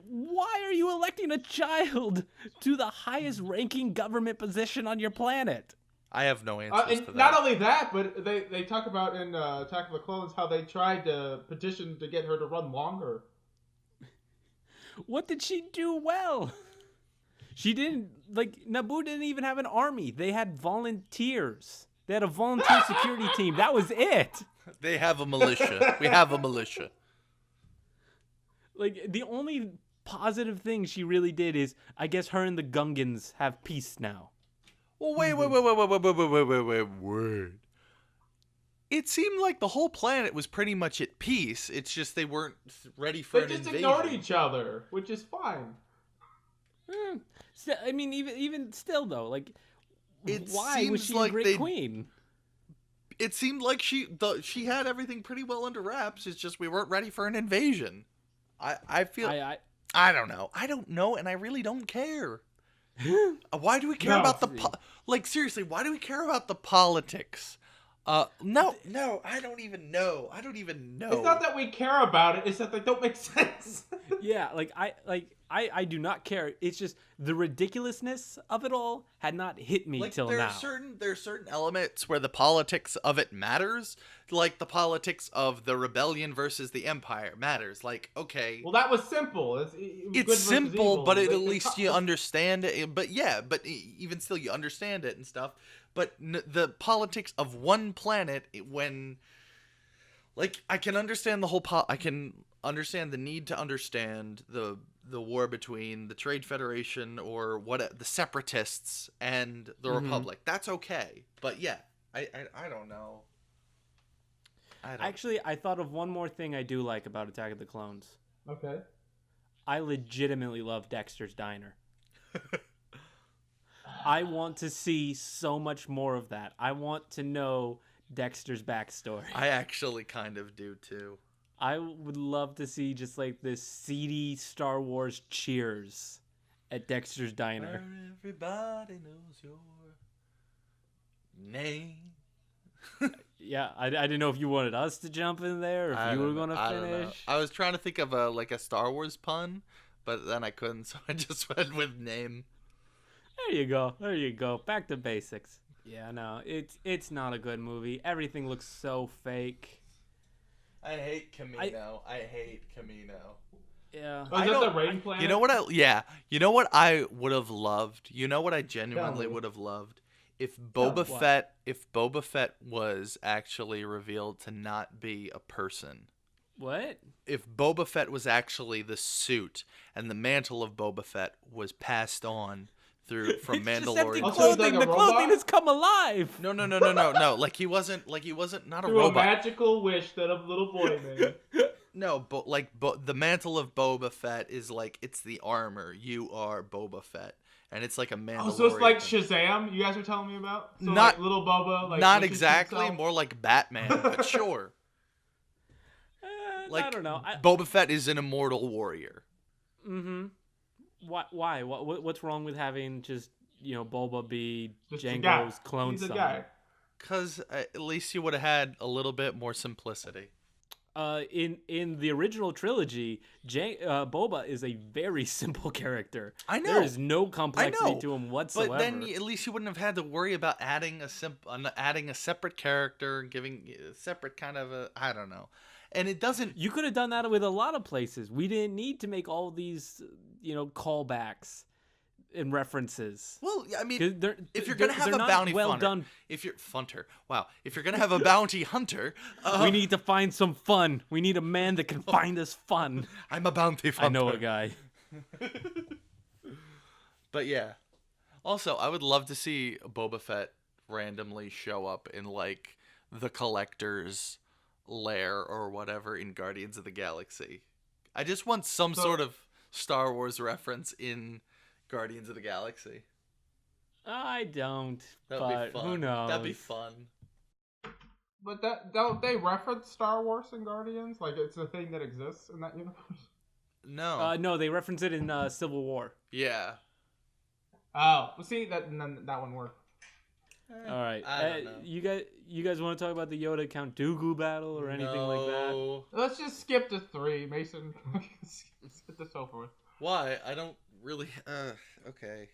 Why are you electing a child to the highest ranking government position on your planet? I have no answers And to that. not only that, but they talk about in Attack of the Clones how they tried to petition to get her to run longer. What did she do well? She didn't, Naboo didn't even have an army. They had volunteers. They had a volunteer security team. That was it. They have a militia. We have a militia. Like, the only positive thing she really did is, I guess her and the Gungans have peace now. Well, wait. It seemed like the whole planet was pretty much at peace. It's just they weren't ready for an They just invasion. ignored each other, which is fine. I mean, even still, though, like, It why was seems she like a great they- queen? It seemed like she had everything pretty well under wraps. It's just we weren't ready for an invasion. I feel I don't know. I don't know, and I really don't care. Why do we care No. about seriously? Why do we care about the politics? No, I don't even know. It's not that we care about it; it's that they don't make sense. Yeah, I do not care. It's just the ridiculousness of it all had not hit me till now. There are certain elements where the politics of it matters, like the politics of the rebellion versus the empire matters. Like, okay, Well, that was simple. It was good it's versus simple, evil. but at Like, least you understand it. But yeah, even still, you understand it and stuff. But the politics of one planet, I can understand the whole. I can understand the need to understand the war between the Trade Federation or the Separatists and the Republic. That's okay. But yeah, I don't know. Actually, I thought of one more thing I do like about Attack of the Clones. Okay. I legitimately love Dexter's Diner. I want to see so much more of that. I want to know Dexter's backstory. I actually kind of do too. I would love to see just like this seedy Star Wars cheers at Dexter's Diner. Where everybody knows your name. Yeah, I didn't know if you wanted us to jump in there or if you were going to finish. I was trying to think of a Star Wars pun, but then I couldn't, so I just went with name. There you go. Back to basics. Yeah, no, it's not a good movie. Everything looks so fake. I hate Camino. I hate Camino. Yeah. Oh, is that the rain planet? You know what I would have loved? You know what I genuinely Tell me. would have loved? if Oh, Boba Fett was actually revealed to not be a person, What? if Boba Fett was actually the suit and the mantle of Boba Fett was passed on from It's just empty Mandalorian. Also, he's clothing. like a The clothing robot? has come alive. No. Like he wasn't not a Through a robot. magical wish that a little boy made. No, but the mantle of Boba Fett is like it's the armor. You are Boba Fett, and it's like a Mandalorian. Oh, so it's like thing. Shazam you guys are telling me about? So Not- like little Boba, like Not wishes exactly, himself? more like Batman, but sure. Like I don't know. Boba Fett is an immortal warrior. Mm-hmm. Why? What's wrong with having just Boba be Just a guy. Jango's clone He's a son? guy. Cause at least you would have had a little bit more simplicity. In the original trilogy, Boba is a very simple character. I know. There is no complexity know, to him whatsoever. But then at least you wouldn't have had to worry about adding a separate character, giving a separate kind of a I don't know. And it doesn't. You could have done that with a lot of places. We didn't need to make all these, callbacks and references. Well, I mean, 'Cause if you're gonna have they're a not bounty well hunter, done. if you're gonna have a bounty hunter, We need to find some fun. We need a man that can find us fun. I'm a bounty hunter. I know a guy. But yeah. Also, I would love to see Boba Fett randomly show up in like the Collector's lair or whatever in Guardians of the Galaxy. I just want some sort of Star Wars reference in Guardians of the Galaxy. I don't. That'd but be fun. who knows? That'd be fun. But don't they reference Star Wars in Guardians? Like it's a thing that exists in that universe? No. No, they reference it in Civil War. Yeah. Oh, well, see that one worked. All right. I don't know. You guys want to talk about the Yoda Count Dooku battle or anything like that? No. Let's just skip to 3, Mason. Let's get this over with. Why? I don't really. Okay.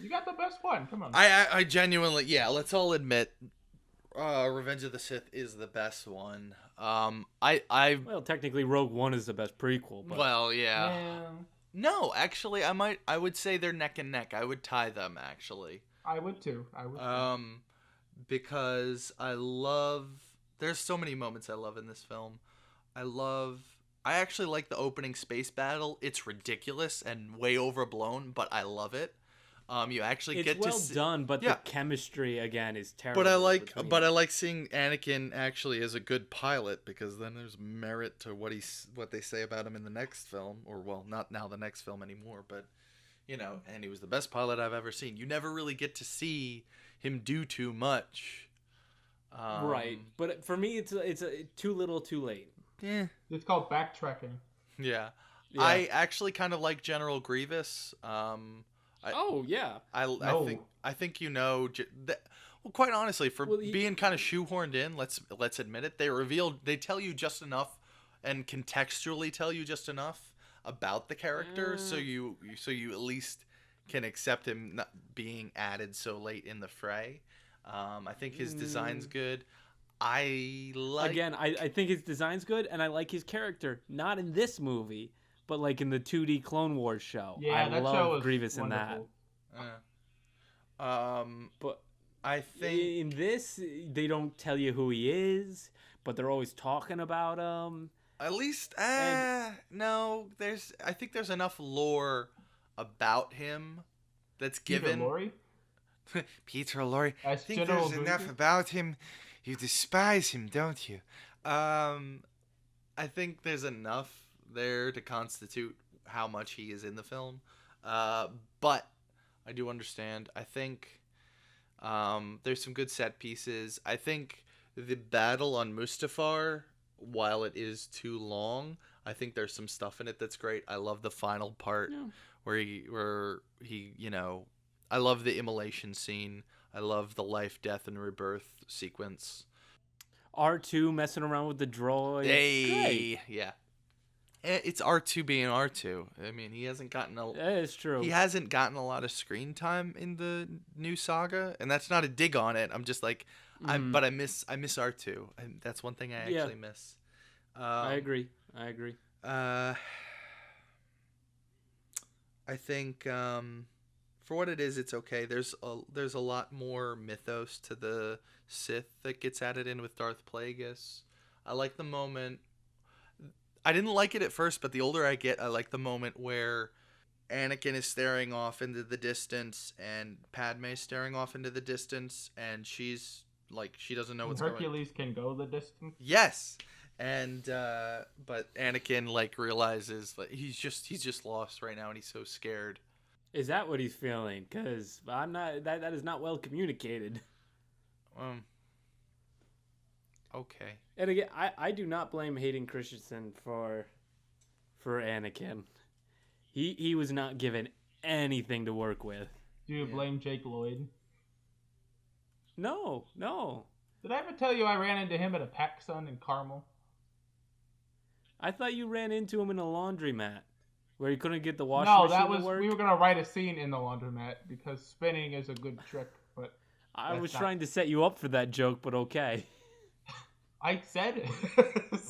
You got the best one. Come on. I genuinely, yeah. Let's all admit, Revenge of the Sith is the best one. Well, technically, Rogue One is the best prequel. But... Well, yeah. No, actually, I would say they're neck and neck. I would tie them actually. I would too. Because there's so many moments I love in this film. I actually like the opening space battle. It's ridiculous and way overblown, but I love it. You actually it's get well to see, done, but the chemistry again is terrible. But I like seeing Anakin actually as a good pilot because then there's merit to what they say about him in the next film, or well, not now the next film anymore, but and he was the best pilot I've ever seen. You never really get to see him do too much. Right, but for me, it's too little, too late. Yeah, It's called backtracking. yeah. Yeah. I actually kind of like General Grievous. Yeah. I think well, quite honestly, for being kind of shoehorned in, let's admit it, they tell you just enough and contextually tell you just enough about the character, so you at least can accept him not being added so late in the fray. I think his design's good. I think his design's good, and I like his character. Not in this movie, but like in the 2D Clone Wars show. Yeah, I that love show was Grievous wonderful. in that. But I think in this, they don't tell you who he is, but they're always talking about him. at least no, I think there's enough lore about him that's given. Peter Lorre? Peter Lorre. I As think General there's enough Grievous? about him. You despise him, don't you? I think there's enough there to constitute how much he is in the film. But I do understand. I think there's some good set pieces. I think the battle on Mustafar, while it is too long, I think there's some stuff in it that's great. I love the final part where he I love the immolation scene. I love the life, death, and rebirth sequence. R2 messing around with the droid. Hey, yeah. It's R2 being R2. I mean, he hasn't gotten It's true. He hasn't gotten a lot of screen time in the new saga, and that's not a dig on it. I'm just like, I miss R2. And that's one thing I actually miss. I agree. I think For what it is, it's okay. There's a lot more mythos to the Sith that gets added in with Darth Plagueis. I like the moment. I didn't like it at first, but the older I get, I like the moment where Anakin is staring off into the distance and Padme's staring off into the distance, and she's like, she doesn't know what's going on. Hercules can go the distance. Yes. And but Anakin like realizes that he's just lost right now, and he's so scared. Is that what he's feeling? Because I'm not. That is not well communicated. Okay. And again, I do not blame Hayden Christensen for Anakin. He was not given anything to work with. Do you blame Jake Lloyd? No. Did I ever tell you I ran into him at a PacSun in Carmel? I thought you ran into him in a laundromat where he couldn't get the washing No, machine that was to work. we were gonna write a scene in the laundromat because spinning is a good trick. But I was trying to set you up for that joke, but okay. I said it.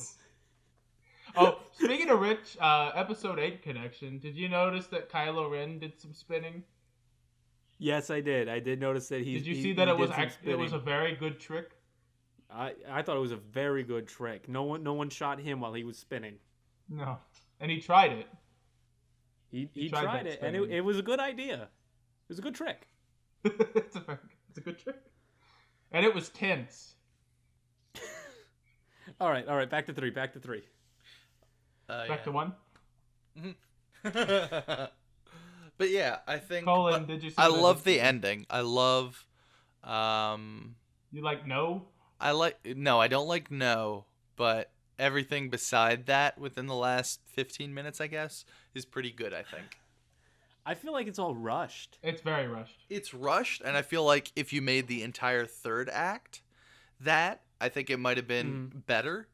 Oh, speaking of Rich, episode 8 connection. Did you notice that Kylo Ren did some spinning? Yes, I did. I did notice that he. Did you he- see he that it did was some it was spinning. a very good trick? I thought it was a very good trick. No one shot him while he was spinning. No, and he tried it. He tried tried that it, and spinning. it was a good idea. It was a good trick. It's a good trick, and it was tense. All right. Back to three. Back to 1. But yeah, I think. Colin, did you see I that love it's- the ending. I love. You like no? No, I don't like no, but everything beside that within the last 15 minutes, I guess, is pretty good, I think. I feel like it's all rushed. It's very rushed. It's rushed, and I feel like if you made the entire third act that, I think it might have been better.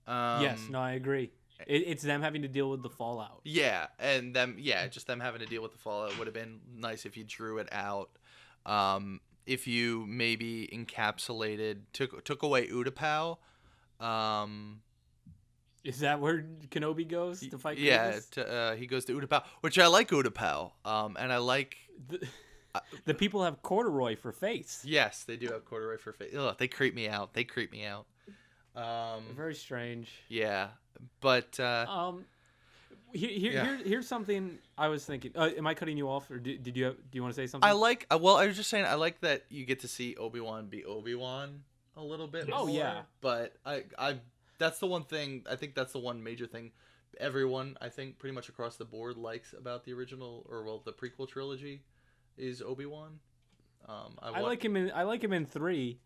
Yes, no, I agree. It's them having to deal with the fallout. Yeah, and just them having to deal with the fallout would have been nice if you drew it out. If you maybe encapsulated, took away Utapau. Is that where Kenobi goes to fight? Yeah, Grievous? he goes to Utapau, which I like Utapau. And I like. The people have corduroy for face. Yes, they do have corduroy for face. Ugh, they creep me out. Very strange. Yeah, but here's something I was thinking. Am I cutting you off, or do you want to say something? I was just saying I like that you get to see Obi-Wan be Obi-Wan a little bit. Oh, more, yeah. But I that's the one thing. I think that's the one major thing everyone, I think, pretty much across the board likes about the original the prequel trilogy is Obi-Wan. I like him in 3.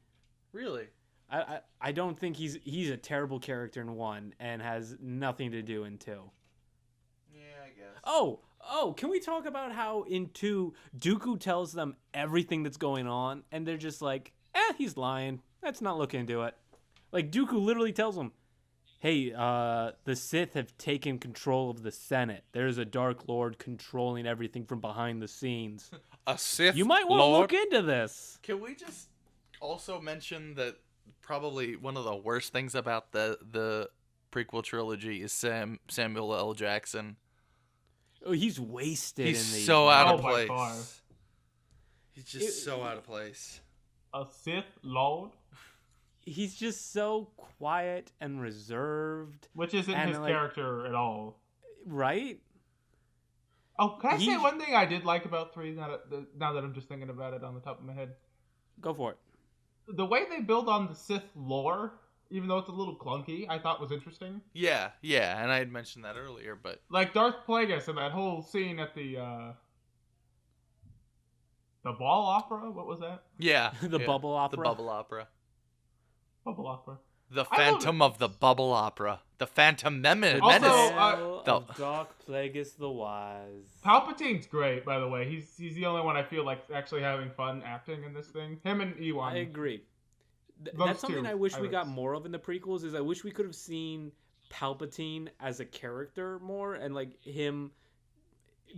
Really. I don't think he's a terrible character in 1 and has nothing to do in 2. Yeah, I guess. Oh, can we talk about how in 2 Dooku tells them everything that's going on and they're just like, he's lying. Let's not look into it. Like Dooku literally tells them, hey, the Sith have taken control of the Senate. There's a Dark Lord controlling everything from behind the scenes. A Sith You might want to look into this. Can we just also mention that probably one of the worst things about the prequel trilogy is Samuel L. Jackson. Oh, he's wasted He's in these. so out of by far. place. He's just so out of place. A Sith Lord, He's just so quiet and reserved, which isn't And, his like- character at all. right? Oh, can I say He's- one thing I did like about 3 now that I'm just thinking about it on the top of my head? Go for it. The way they build on the Sith lore, even though it's a little clunky, I thought was interesting. Yeah, and I had mentioned that earlier, but Like Darth Plagueis and that whole scene at the ball opera. What was that? yeah, The yeah, bubble opera? the bubble opera, Bubble opera. the I love Phantom of the Bubble Opera, the Phantom Menace. Also, Tale The- of Dark Plagueis the Wise. Palpatine's great, by the way. He's the only one I feel like actually having fun acting in this thing. Him and Ewan. I agree. Those That's something two I wish we got highlights. more of in the prequels. Is I wish we could have seen Palpatine as a character more, and like him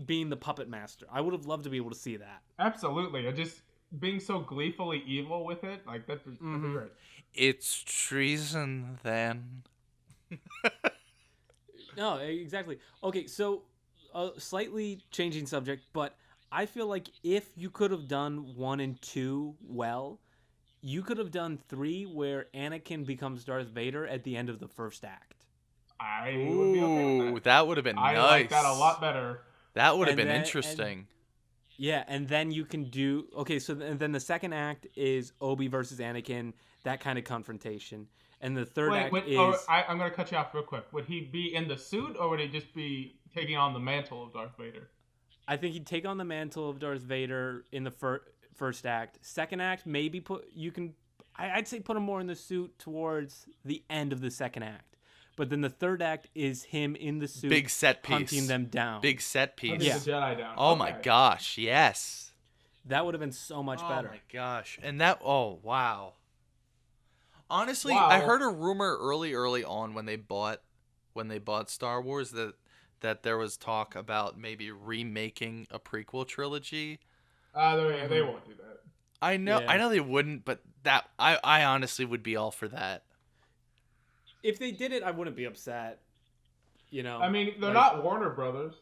being the puppet master. I would have loved to be able to see that. Absolutely. And just being so gleefully evil with it, like that'd be great. It's treason, then. No, exactly. Okay, so slightly changing subject, but I feel like if you could have done 1 and 2 well, you could have done 3 where Anakin becomes Darth Vader at the end of the first act. I would be okay with Ooh, that. that would have been I nice. like that a lot better. That would have And been then- interesting. Yeah, and then you can do and then the second act is Obi versus Anakin, that kind of confrontation, and the third act is I'm gonna cut you off real quick. Would he be in the suit, or would he just be taking on the mantle of Darth Vader? I think he'd take on the mantle of Darth Vader in the first act. Second act, maybe I'd say put him more in the suit towards the end of the second act. But then the third act is him in the suit, Big set piece. hunting them down. Big set piece. Hunting the Jedi down. Oh Okay. my gosh, yes. That would have been so much better. Oh my gosh. And that, oh wow. Honestly, Wow. I heard a rumor early on when they bought Star Wars that there was talk about maybe remaking a prequel trilogy. They won't do that. I know Yeah. they wouldn't, but that I honestly would be all for that. If they did it, I wouldn't be upset. You know. I mean, they're like- not Warner Brothers.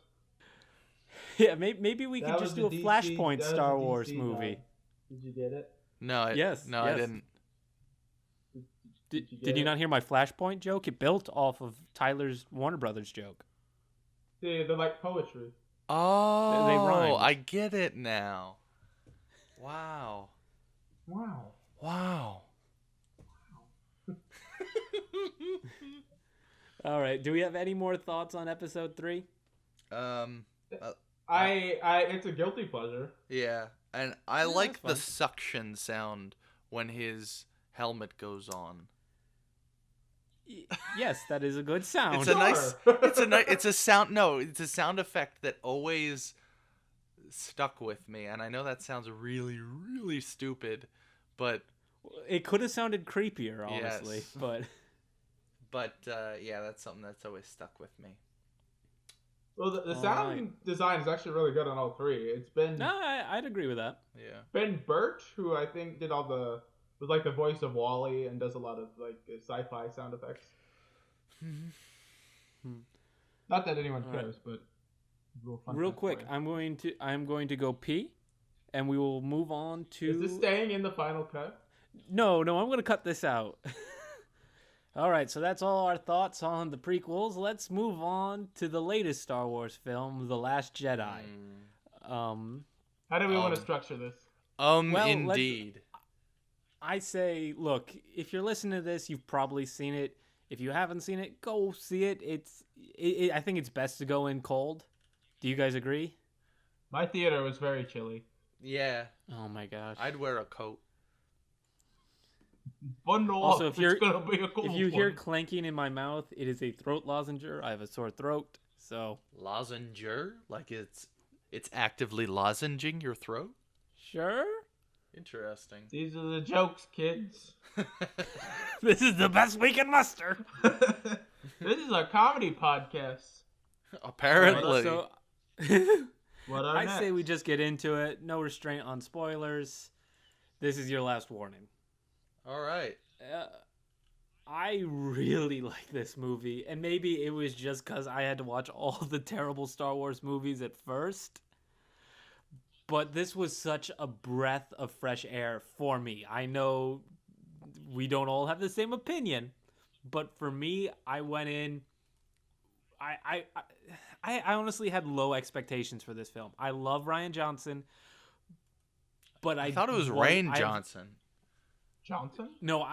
Yeah, maybe we That could was just do a the DC Flashpoint that was Star the Wars DC movie. guy. Did you get it? No, I Yes, I yes. didn't. Did you you get not hear my Flashpoint joke? It built off of Tyler's Warner Brothers joke. They're like poetry. Oh, rhymed. I get it now. Wow. Wow. Wow. All right. Do we have any more thoughts on episode 3? It's a guilty pleasure. Yeah, and I Yeah, like that's the fun. suction sound when his helmet goes on. Yes, that is a good sound. It's a nice. Sure. It's a sound. No, it's a sound effect that always stuck with me, and I know that sounds really, really stupid, but It could have sounded creepier, honestly, Yes. but yeah, that's something that's always stuck with me. Well, the All sound right. design is actually really good on all three. It's been no, I'd agree with that. Yeah. Ben Burt, who I think did was like the voice of Wall-E and does a lot of like sci-fi sound effects. Not that anyone All right. cares, but fun Real fact quick, for you. I'm going to go pee, and we will move on to. Is this staying in the final cut? No, I'm going to cut this out. All right, so that's all our thoughts on the prequels. Let's move on to the latest Star Wars film, The Last Jedi. How do we want to structure this? Well, Indeed. I say, look, if you're listening to this, you've probably seen it. If you haven't seen it, go see it. I think it's best to go in cold. Do you guys agree? My theater was very chilly. Yeah, Oh my gosh. I'd wear a coat. Bundle Also, up, if you're- it's gonna be a cold If you hear one. clanking in my mouth, it is a throat lozenger. I have a sore throat, so Lozenger? Like it's actively lozenging your throat? sure. Interesting. These are the jokes, kids. This is the best we can muster. This is a comedy podcast. Apparently. So What are I next? say we just get into it. No restraint on spoilers. This is your last warning. All right. I really like this movie, and maybe it was just because I had to watch all the terrible Star Wars movies at first. But this was such a breath of fresh air for me. I know we don't all have the same opinion, but for me, I went in. I honestly had low expectations for this film. I love Rian Johnson, but I thought it was Rain Johnson. Johnson? No,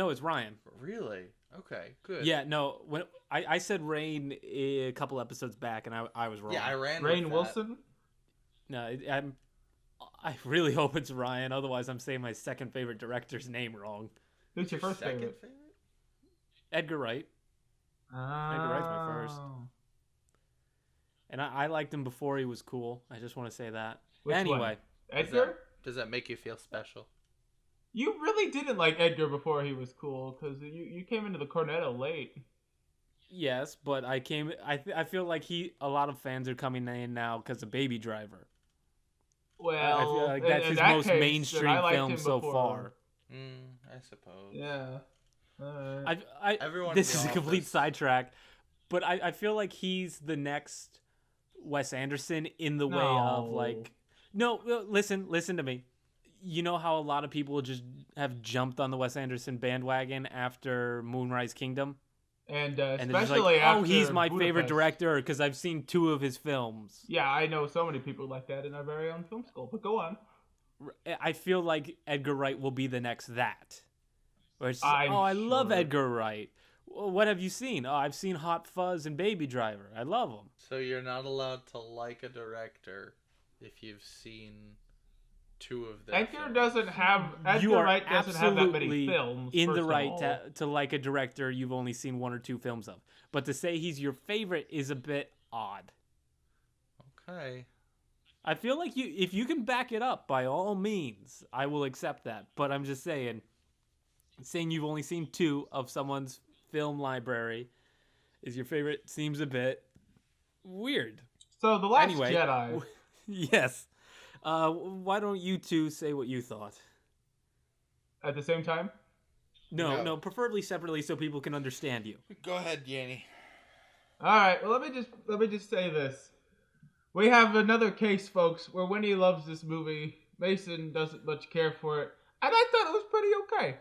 it's Ryan. Really? Okay, good. Yeah, no. When I said Rain a couple episodes back, and I was wrong. Yeah, I ran Rainn with Wilson? No, I really hope it's Ryan. Otherwise, I'm saying my second favorite director's name wrong. Who's your first Second favorite? Edgar Wright, Edgar Wright's my first. and I liked him before he was cool. I just want to say that. Anyway, Edgar? Does that make you feel special? You really didn't like Edgar before he was cool, because you came into the Cornetto late. yes, but I feel like a lot of fans are coming in now because of Baby Driver. Well, I feel like that's in his that most case, then mainstream I liked film him so before. far. I suppose. Yeah. Alright. Everyone in This the is a complete office. sidetrack, but I feel like he's the next Wes Anderson in the way of No. like No, listen to me. You know how a lot of people just have jumped on the Wes Anderson bandwagon after Moonrise Kingdom? And And they're just especially like, after oh, he's my favorite Budapest. director because I've seen 2 of his films. Yeah, I know so many people like that in our very own film school. But go on. I feel like Edgar Wright will be the next that. Where it's, I'm I love sure. Edgar Wright. Well, what have you seen? Oh, I've seen Hot Fuzz and Baby Driver. I love them. So you're not allowed to like a director if you've seen 2 of them. Edgar doesn't have. You Edgar are Wright doesn't have that many absolutely films. in first the of right all. to like a director you've only seen 1 or 2 films of. But to say he's your favorite is a bit odd. Okay. I feel like if you can back it up, by all means, I will accept that. But I'm just saying you've only seen 2 of someone's film library is your favorite seems a bit weird. So the Last Anyway, Jedi. Yes. Why don't you 2 say what you thought? At the same time. No, preferably separately so people can understand you. Go ahead, Yanni. All right. Well, let me just say this. We have another case, folks, where Winnie loves this movie. Mason doesn't much care for it, and I thought it was pretty okay.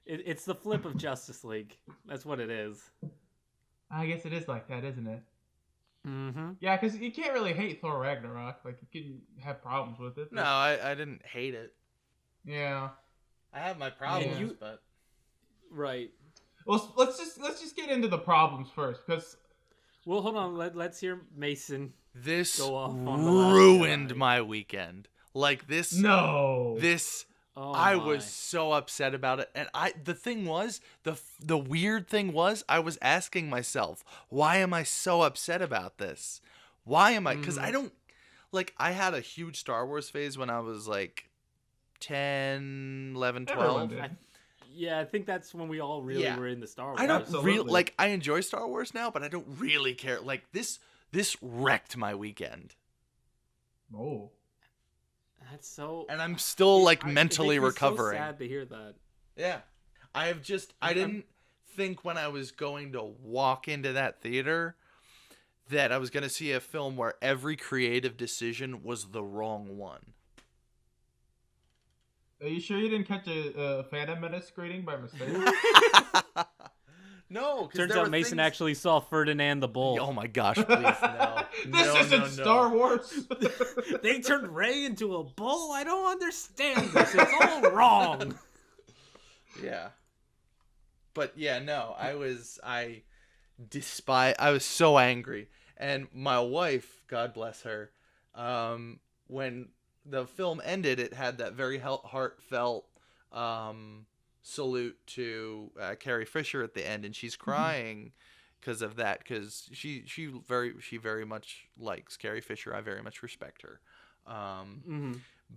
It's the flip of Justice League. That's what it is. I guess it is like that, isn't it? Mm-hmm. Yeah, because you can't really hate Thor Ragnarok. Like, you can have problems with it. No, I didn't hate it. Yeah. I have my problems, but Right. Well, let's just get into the problems first, because Well, hold on. Let's hear Mason this go off on the Last ruined Jedi. my weekend. Like this. no. This. Oh, I my. was so upset about it, and the thing was, the weird thing was, I was asking myself, why am I so upset about this? Why am I? Because I don't like. I had a huge Star Wars phase when I was like 10, 11, 12. Everyone did. I think that's when we all really were in the Star Wars. I don't Absolutely. really like. I enjoy Star Wars now, but I don't really care. Like this wrecked my weekend, Oh. That's so. and I'm still like It mentally makes me recovering. So sad to hear that. Yeah. I didn't think when I was going to walk into that theater that I was going to see a film where every creative decision was the wrong one. Are you sure you didn't catch a Phantom Menace screening by mistake? No, 'cause Turns there out were Mason things- actually saw Ferdinand the Bull. Oh my gosh, please no. This No, isn't no. Star Wars. They turned Rey into a bull? I don't understand this. It's all wrong. Yeah. But yeah, no, I was so angry. And my wife, God bless her, when the film ended, it had that very heartfelt salute to Carrie Fisher at the end, and she's crying because of that, because she very much likes Carrie Fisher. I very much respect her.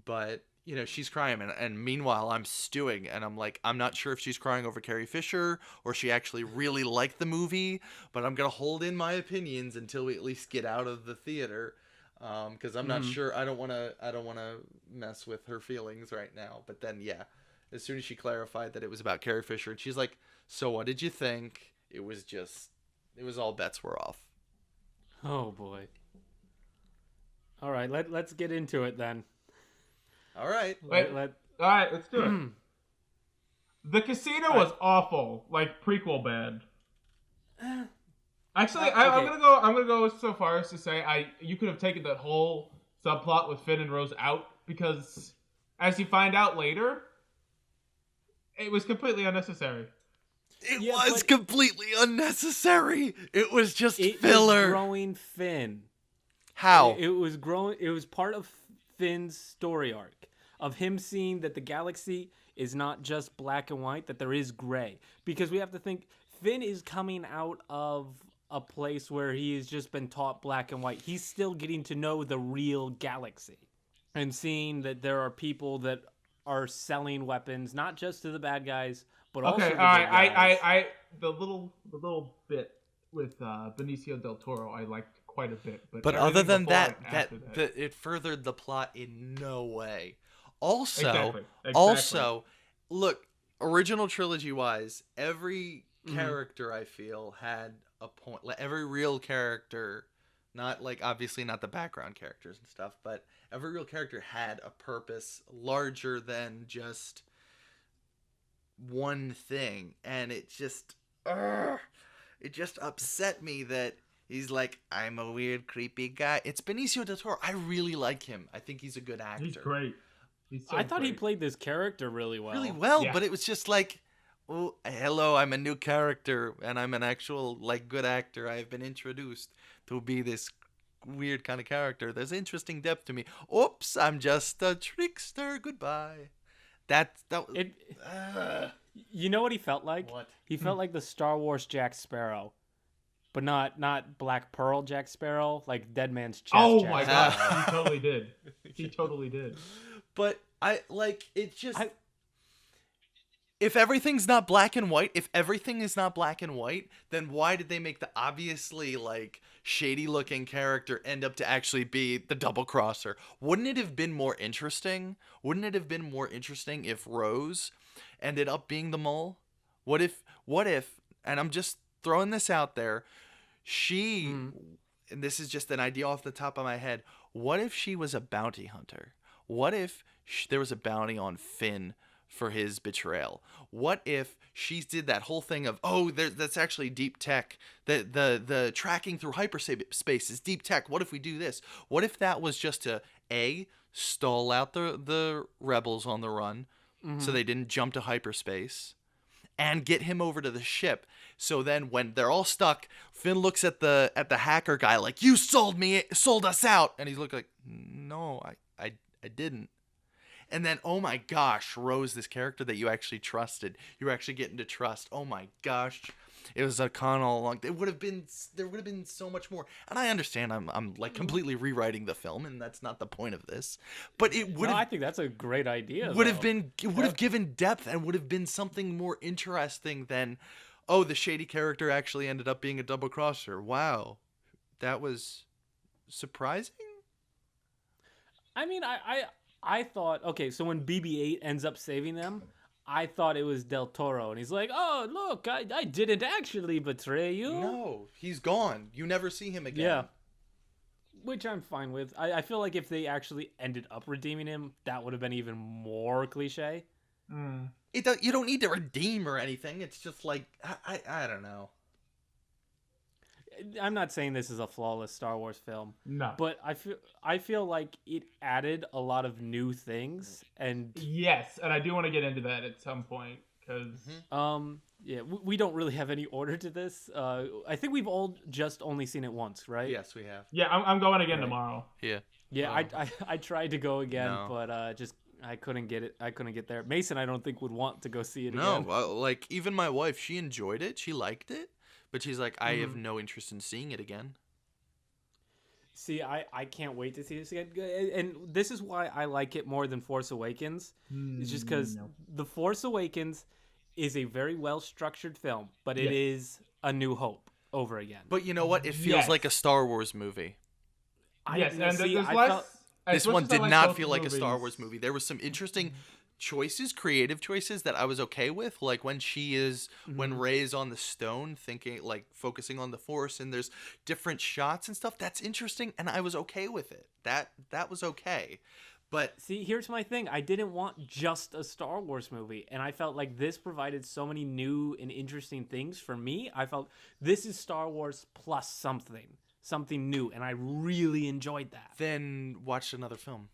But you know, she's crying, and meanwhile I'm stewing, and I'm like, I'm not sure if she's crying over Carrie Fisher or she actually really liked the movie, but I'm gonna hold in my opinions until we at least get out of the theater, because I'm not sure. I don't want to mess with her feelings right now. But then yeah, as soon as she clarified that it was about Carrie Fisher, and she's like, so what did you think? It was all bets were off. Oh boy. All right, let's get into it then. All right. Wait. All right, let's do it. The Casino was awful, like prequel bad. Actually, Okay. I'm gonna go so far as to say you could have taken that whole subplot with Finn and Rose out, because as you find out later, it was completely unnecessary. It Yeah, was but- completely unnecessary. It was just It filler. was growing Finn. How? It was growing. It was part of Finn's story arc of him seeing that the galaxy is not just black and white, that there is gray. Because we have to think Finn is coming out of a place where he has just been taught black and white. He's still getting to know the real galaxy and seeing that there are people that are selling weapons, not just to the bad guys, but also Okay, to the all good right. guys. The little bit with Benicio del Toro, I liked quite a bit. But everything other than before that, and after it furthered the plot in no way. Also, Exactly. also, look, original trilogy wise, every character I feel had a point. Like, every real character Not like obviously not the background characters and stuff, but every real character had a purpose larger than just one thing, and it just upset me that he's like, I'm a weird, creepy guy. It's Benicio del Toro. I really like him. I think he's a good actor. He's great. He's so I thought he great. played this character really well. Really well, Yeah. but it was just like, oh, hello, I'm a new character, and I'm an actual, like, good actor. I have been introduced to be this weird kind of character. There's interesting depth to me. Oops, I'm just a trickster. Goodbye. That was... You know what he felt like? What? He felt like the Star Wars Jack Sparrow, but not Black Pearl Jack Sparrow, like Dead Man's Chest. Oh Jack my Sparrow. gosh, he totally did. He totally did. But I like it just if everything's not black and white, if everything is not black and white, then why did they make the obviously like shady looking character end up to actually be the double crosser? Wouldn't it have been more interesting? Wouldn't it have been more interesting if Rose ended up being the mole? What if and I'm just throwing this out there, and this is just an idea off the top of my head, what if she was a bounty hunter? What if there was a bounty on Finn for his betrayal? What if she did that whole thing of, that's actually deep tech. The tracking through hyperspace is deep tech. What if we do this? What if that was just to stall out the rebels on the run, so they didn't jump to hyperspace, and get him over to the ship? So then when they're all stuck, Finn looks at the hacker guy like, you sold us out, and he's looking like, no, I didn't. And then, oh my gosh, Rose, this character that you actually trusted, you're actually getting to trust. Oh my gosh, it was a con all along. There would have been so much more. And I understand I'm like completely rewriting the film, and that's not the point of this. But it would have. I think that's a great idea. Would have given depth and would have been something more interesting than, oh, the shady character actually ended up being a double crosser. Wow, that was surprising. I mean, I thought, okay, so when BB-8 ends up saving them, I thought it was Del Toro, and he's like, oh, look, I didn't actually betray you. No, he's gone. You never see him again. Yeah. Which I'm fine with. I feel like if they actually ended up redeeming him, that would have been even more cliche. You don't need to redeem or anything. It's just like, I don't know. I'm not saying this is a flawless Star Wars film. No. But I feel like it added a lot of new things, and Yes, and I do want to get into that at some point because yeah, we don't really have any order to this. I think we've all just only seen it once, right? Yes, we have. yeah, I'm going again tomorrow. Yeah. Yeah, I tried to go again, No. but just I couldn't get it. I couldn't get there. Mason, I don't think would want to go see it No, again. like even my wife, she enjoyed it. She liked it. But she's like, I have no interest in seeing it again. See, I can't wait to see this again. And this is why I like it more than Force Awakens. It's just because The Force Awakens is a very well-structured film, but it is A New Hope over again. But you know what? It feels like a Star Wars movie. Yes, and see, there's I less. felt- This as much one as I did like not both feel like a Star movies- Wars movie. There was some interesting choices, creative choices that I was okay with, like when when Rey's on the stone thinking, like focusing on the Force, and there's different shots and stuff. That's interesting, and I was okay with it. That was okay. But see, here's my thing. I didn't want just a Star Wars movie, and I felt like this provided so many new and interesting things for me. I felt this is Star Wars plus something new, and I really enjoyed that. then watch another film.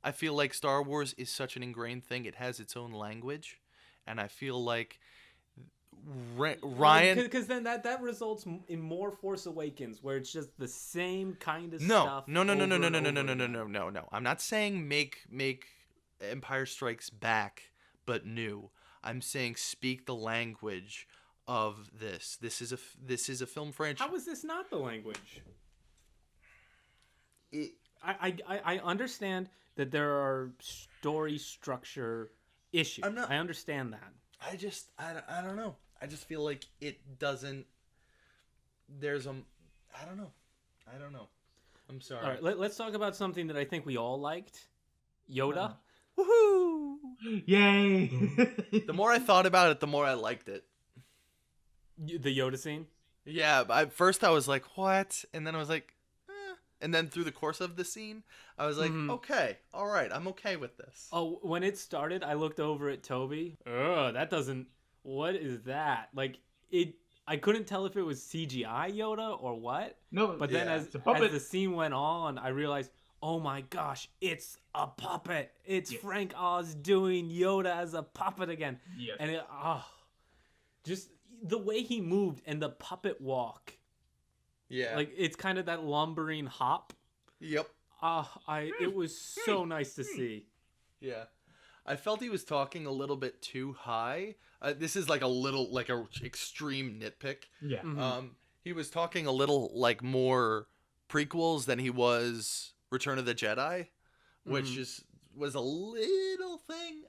I feel like Star Wars is such an ingrained thing. It has its own language, and I feel like Ryan. Because then that results in more Force Awakens, where it's just the same kind of No, stuff. no. over No. I'm not saying make Empire Strikes Back, but new. I'm saying speak the language of this. This is a film franchise. How is this not the language? I understand that there are story structure issues. I understand that. I don't know. I just feel like it doesn't. I don't know. I'm sorry. All right, let's talk about something that I think we all liked. Yoda. Woohoo! Yay! The more I thought about it, the more I liked it. The Yoda scene. Yeah, but at first I was like, what? And then I was like, And then through the course of the scene, I was like, okay, all right, I'm okay with this. Oh, when it started, I looked over at Toby. That doesn't. What is that? Like it. I couldn't tell if it was CGI Yoda or what. No, but then as the scene went on, I realized, oh my gosh, it's a puppet. It's Frank Oz doing Yoda as a puppet again. Yes. And it, just the way he moved and the puppet walk. Yeah. Like it's kind of that lumbering hop. Yep. It was so nice to see. Yeah. I felt he was talking a little bit too high. This is like a extreme nitpick. Yeah. He was talking a little like more prequels than he was Return of the Jedi, which was a little thing.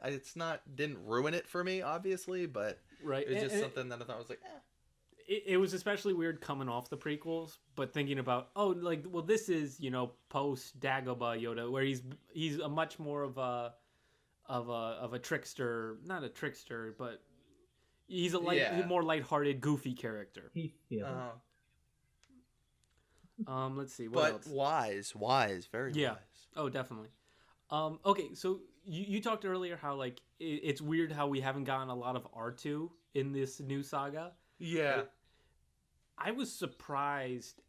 Didn't ruin it for me, obviously, but right. It was just something that I thought was like, It was especially weird coming off the prequels, but thinking about, this is, post Dagobah Yoda, where he's a much more of a trickster, not a trickster, but he's a more lighthearted, goofy character. Let's see what else. Wise, very wise. Oh, definitely. Okay, so you talked earlier how like it's weird how we haven't gotten a lot of R2 in this new saga. Yeah. I was surprised,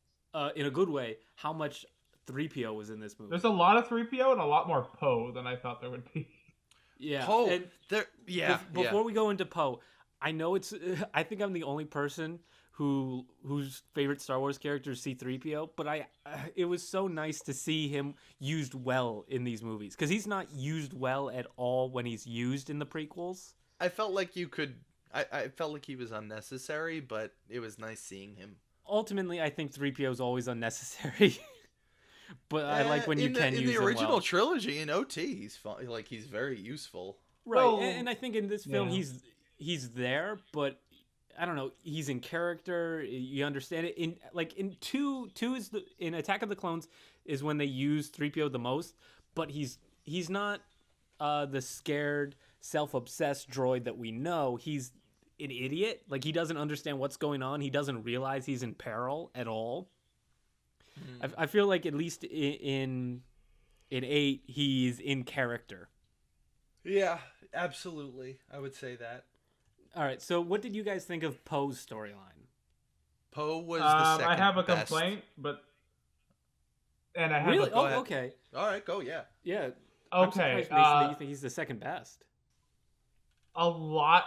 in a good way, how much 3PO was in this movie. There's a lot of 3PO and a lot more Poe than I thought there would be. Yeah. Poe. And before yeah. we go into Poe, I know I think I'm the only person whose favorite Star Wars character is C-3PO, but it was so nice to see him used well in these movies, because he's not used well at all when he's used in the prequels. I felt like I felt like he was unnecessary, but it was nice seeing him. Ultimately, I think 3PO is always unnecessary. But I like when you can use him well. In the original trilogy in OT, he's fun, like he's very useful. Right, and I think in this film he's there, but I don't know, he's in character. You understand it. In two is in Attack of the Clones is when they use 3PO the most, but he's not the scared, self-obsessed droid that we know. He's an idiot. Like, he doesn't understand what's going on. He doesn't realize he's in peril at all. I feel like at least in 8 he's in character. Yeah, absolutely. I would say that. All right, so what did you guys think of Poe's storyline? Poe was the second I have a best. complaint, and I have really? Go ahead. Okay. All right, go. Yeah. Yeah. Okay. I'm surprised, Mason, that you think he's the second best. A lot.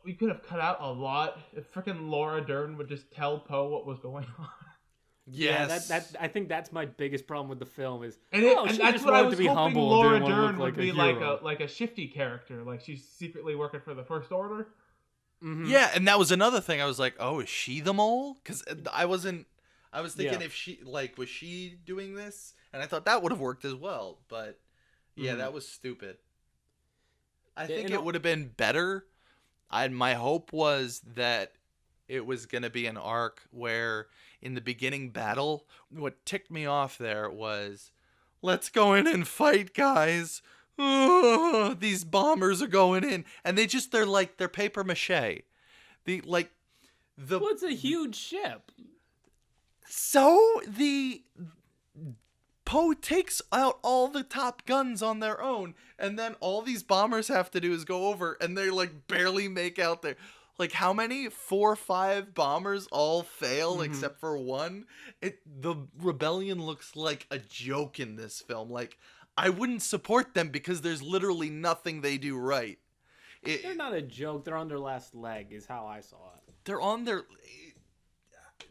We could have cut out a lot if freaking Laura Dern would just tell Poe what was going on. Yes. Yeah, I think that's my biggest problem with the film is, and that's what I was hoping Laura Dern would be like a shifty character, like she's secretly working for the First Order. Mm-hmm. Yeah, and that was another thing. I was like, oh, is she the mole? Because I was thinking if she was she doing this, and I thought that would have worked as well. But yeah, that was stupid. I think it would have been better. My hope was that it was going to be an arc where in the beginning battle, what ticked me off there was, let's go in and fight, guys. Oh, these bombers are going in, and they're paper mache. Well, it's a huge ship. So Poe takes out all the top guns on their own, and then all these bombers have to do is go over, and they like barely make out there. Like, how many? 4 or 5 bombers all fail except for one? The rebellion looks like a joke in this film. Like, I wouldn't support them because there's literally nothing they do right. They're not a joke. They're on their last leg is how I saw it. They're on their...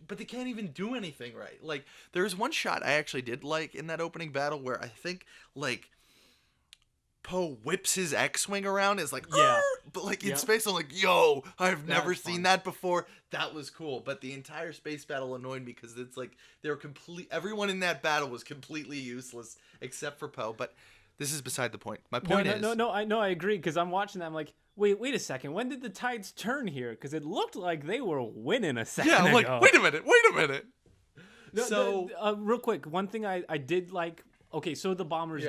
But they can't even do anything right. Like, there's one shot I actually did like in that opening battle where I think, like... Poe whips his X-Wing around. It's like, but like in space, I'm like, yo, I've never seen that before. That was cool. But the entire space battle annoyed me because it's like everyone in that battle was completely useless except for Poe. But this is beside the point. My point is, I agree, because I'm watching that. I'm like, wait a second. When did the tides turn here? Because it looked like they were winning a second ago. I'm like, wait a minute. Real quick, one thing I did like. Okay, so the bombers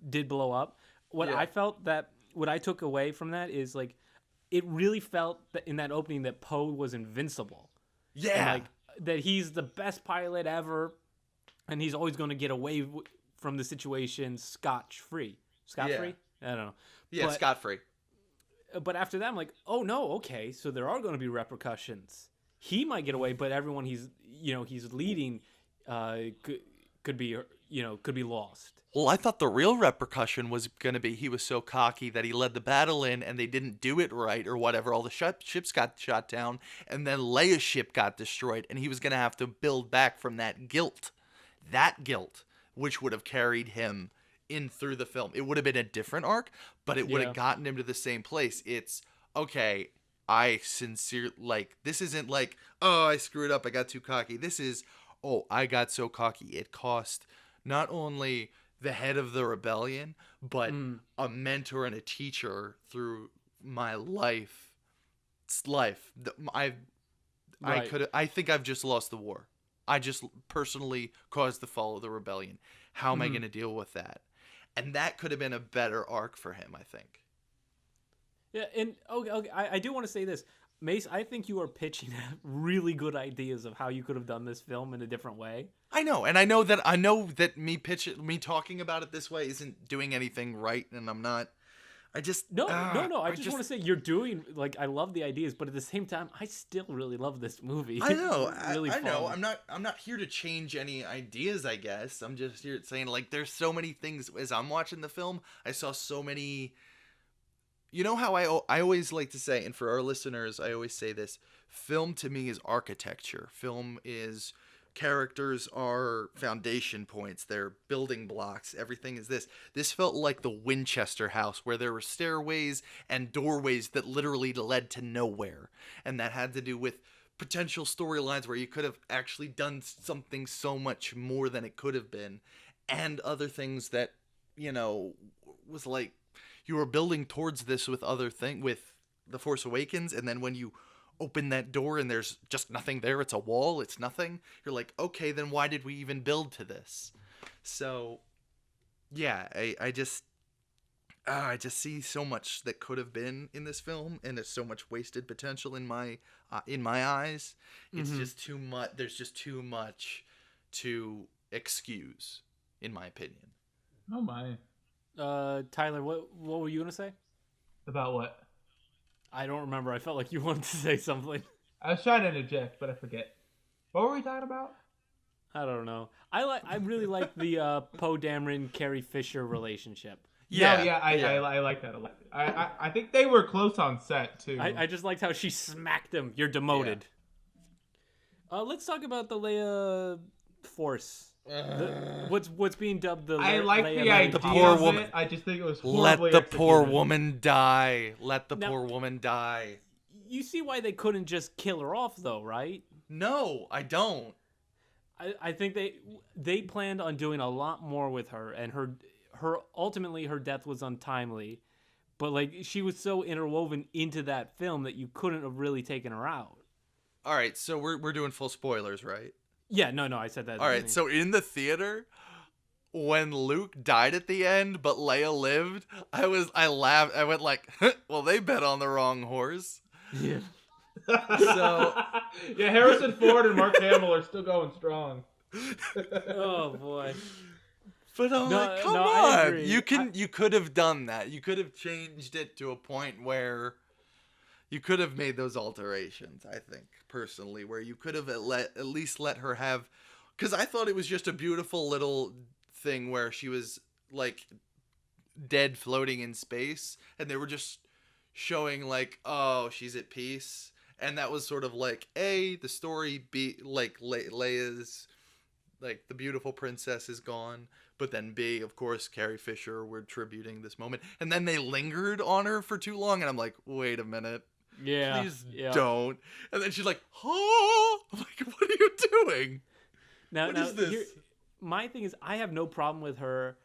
did blow up. What I took away from that is, like, it really felt that in that opening that Poe was invincible. Yeah. And, like, that he's the best pilot ever. and he's always going to get away from the situation scotch-free. Scot-free? I don't know. Yeah, But- scot-free. But after that, I'm like, oh no, okay, so there are going to be repercussions. He might get away, but everyone he's leading could be lost. Well, I thought the real repercussion was going to be he was so cocky that he led the battle in and they didn't do it right or whatever. All the ships got shot down, and then Leia's ship got destroyed, and he was going to have to build back from that guilt. That guilt, which would have carried him in through the film. It would have been a different arc, but it would have gotten him to the same place. It's, okay, this isn't like, oh, I screwed up, I got too cocky. This is, oh, I got so cocky. It cost not only the head of the rebellion, but a mentor and a teacher through my life. I think I've just lost the war. I just personally caused the fall of the rebellion. How am I going to deal with that? And that could have been a better arc for him, I think. Yeah, and okay, I do want to say this. Mace, I think you are pitching really good ideas of how you could have done this film in a different way. I know, and I know that me talking about it this way isn't doing anything right, and I'm not. I just No. I just want to say you're doing, like, I love the ideas, but at the same time, I still really love this movie. I know, It's really I know. fun. I'm not here to change any ideas. I guess I'm just here saying, like, there's so many things. As I'm watching the film, I saw so many. You know how I always like to say, and for our listeners, I always say this: film to me is architecture. Film is. Characters are foundation points. They're building blocks. Everything is this. This felt like the Winchester house, where there were stairways and doorways that literally led to nowhere. And that had to do with potential storylines where you could have actually done something so much more than it could have been. And other things that, was like you were building towards this with with The Force Awakens. And then when you open that door and there's just nothing there, it's a wall, it's nothing, you're like, okay, then why did we even build to this? So yeah, I just see so much that could have been in this film, and there's so much wasted potential in my eyes. It's just too much. There's just too much to excuse, in my opinion. Oh my. Tyler, what were you gonna say? About what? I don't remember. I felt like you wanted to say something. I was trying to interject, but I forget. What were we talking about? I don't know. I really like the Poe Dameron Carrie Fisher relationship. Yeah, I like that a lot. I think they were close on set too. I just liked how she smacked him. You're demoted. Let's talk about the Leia Force. What's being dubbed the I like Leia the idea poor of woman. it. I just think it was Let horribly the poor executed. woman die. Let the Now- poor woman die. You see why they couldn't just kill her off, though, right? No, I don't. I think they planned on doing a lot more with her, and her ultimately her death was untimely, but like she was so interwoven into that film that you couldn't have really taken her out. All right, so we're doing full spoilers, right? Yeah, no, I said that. All right, so in the theater, when Luke died at the end, but Leia lived, I laughed. I went like, well, they bet on the wrong horse. yeah. So Yeah, Harrison Ford and Mark Hamill are still going strong. Oh boy. But I'm No, like, come no, I on. agree. You could have done that. You could have changed it to a point where you could have made those alterations, I think, personally, where you could have at least let her have, because I thought it was just a beautiful little thing where she was like dead floating in space, and they were just showing like, oh, she's at peace. And that was sort of like, A, the story, B, like Leia's, like the beautiful princess is gone. But then B, of course, Carrie Fisher were tributing this moment. And then they lingered on her for too long. And I'm like, wait a minute. Yeah. Please yeah. don't. And then she's like, oh, I'm like, what are you doing? What is this? My thing is, I have no problem with her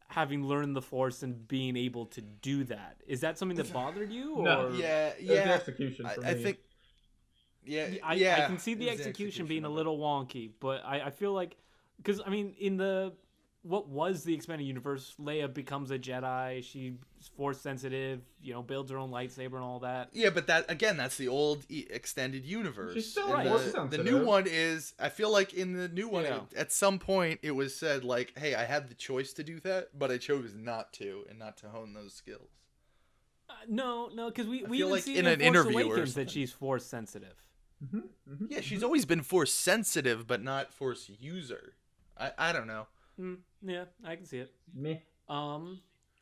having learned the Force and being able to do that. Is that something that bothered you? Or? No. Yeah, It was the yeah. execution for me. I think, yeah, I can see the it was execution being a of it. little wonky, but I feel like, because I mean, in the what was the expanded universe. Leia becomes a Jedi. She's force sensitive. Builds her own lightsaber and all that. Yeah, but that's the old extended universe. She's still Right. force The sensitive. new one is. I feel like in the new one, Yeah. at some point, it was said like, "Hey, I had the choice to do that, but I chose not to, and not to hone those skills." No, because we feel even like see in in an Force interview or Awakens that something. she's force sensitive. Yeah, she's always been force sensitive, but not force user. I don't know. Yeah, I can see it. Meh.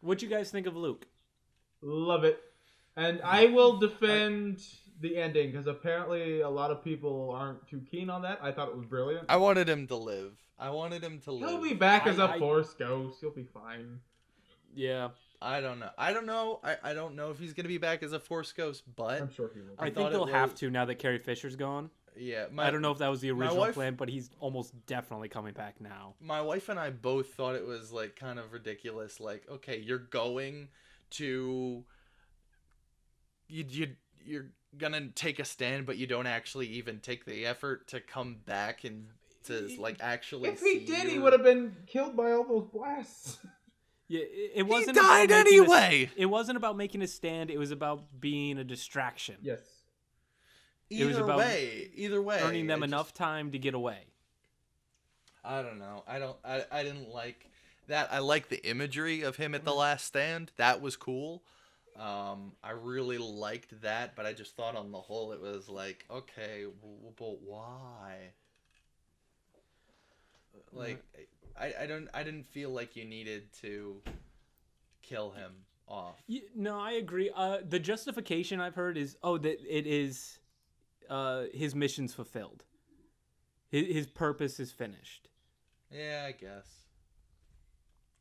What you guys think of Luke? Love it. And I will defend the ending because apparently a lot of people aren't too keen on that. I thought it was brilliant. I wanted him to live. I wanted him to live. He'll be back as a I- Force ghost. He'll be fine. Yeah, I don't know. I don't know if he's gonna be back as a force ghost, but I'm sure he will. I thought think it they'll have was- to now that Carrie Fisher's gone. yeah. I don't know if that was the original wife- plan, but he's almost definitely coming back now. My wife and I both thought it was like kind of ridiculous. Like, okay, you're going to you're gonna take a stand, but you don't actually even take the effort to come back and to like actually. If he see did, he your- would have been killed by all those blasts. Yeah, it wasn't. died about making anyway! it wasn't about making a stand. It was about being a distraction. Yes. It was about Either way, Earning them I enough just- time to get away. I don't know. I didn't like that. I like the imagery of him at the last stand. That was cool. I really liked that, but I just thought on the whole it was like, okay, but why? Like, I didn't feel like you needed to kill him off. No, I agree. The justification I've heard is, that it is his mission's fulfilled. His purpose is finished. Yeah, I guess.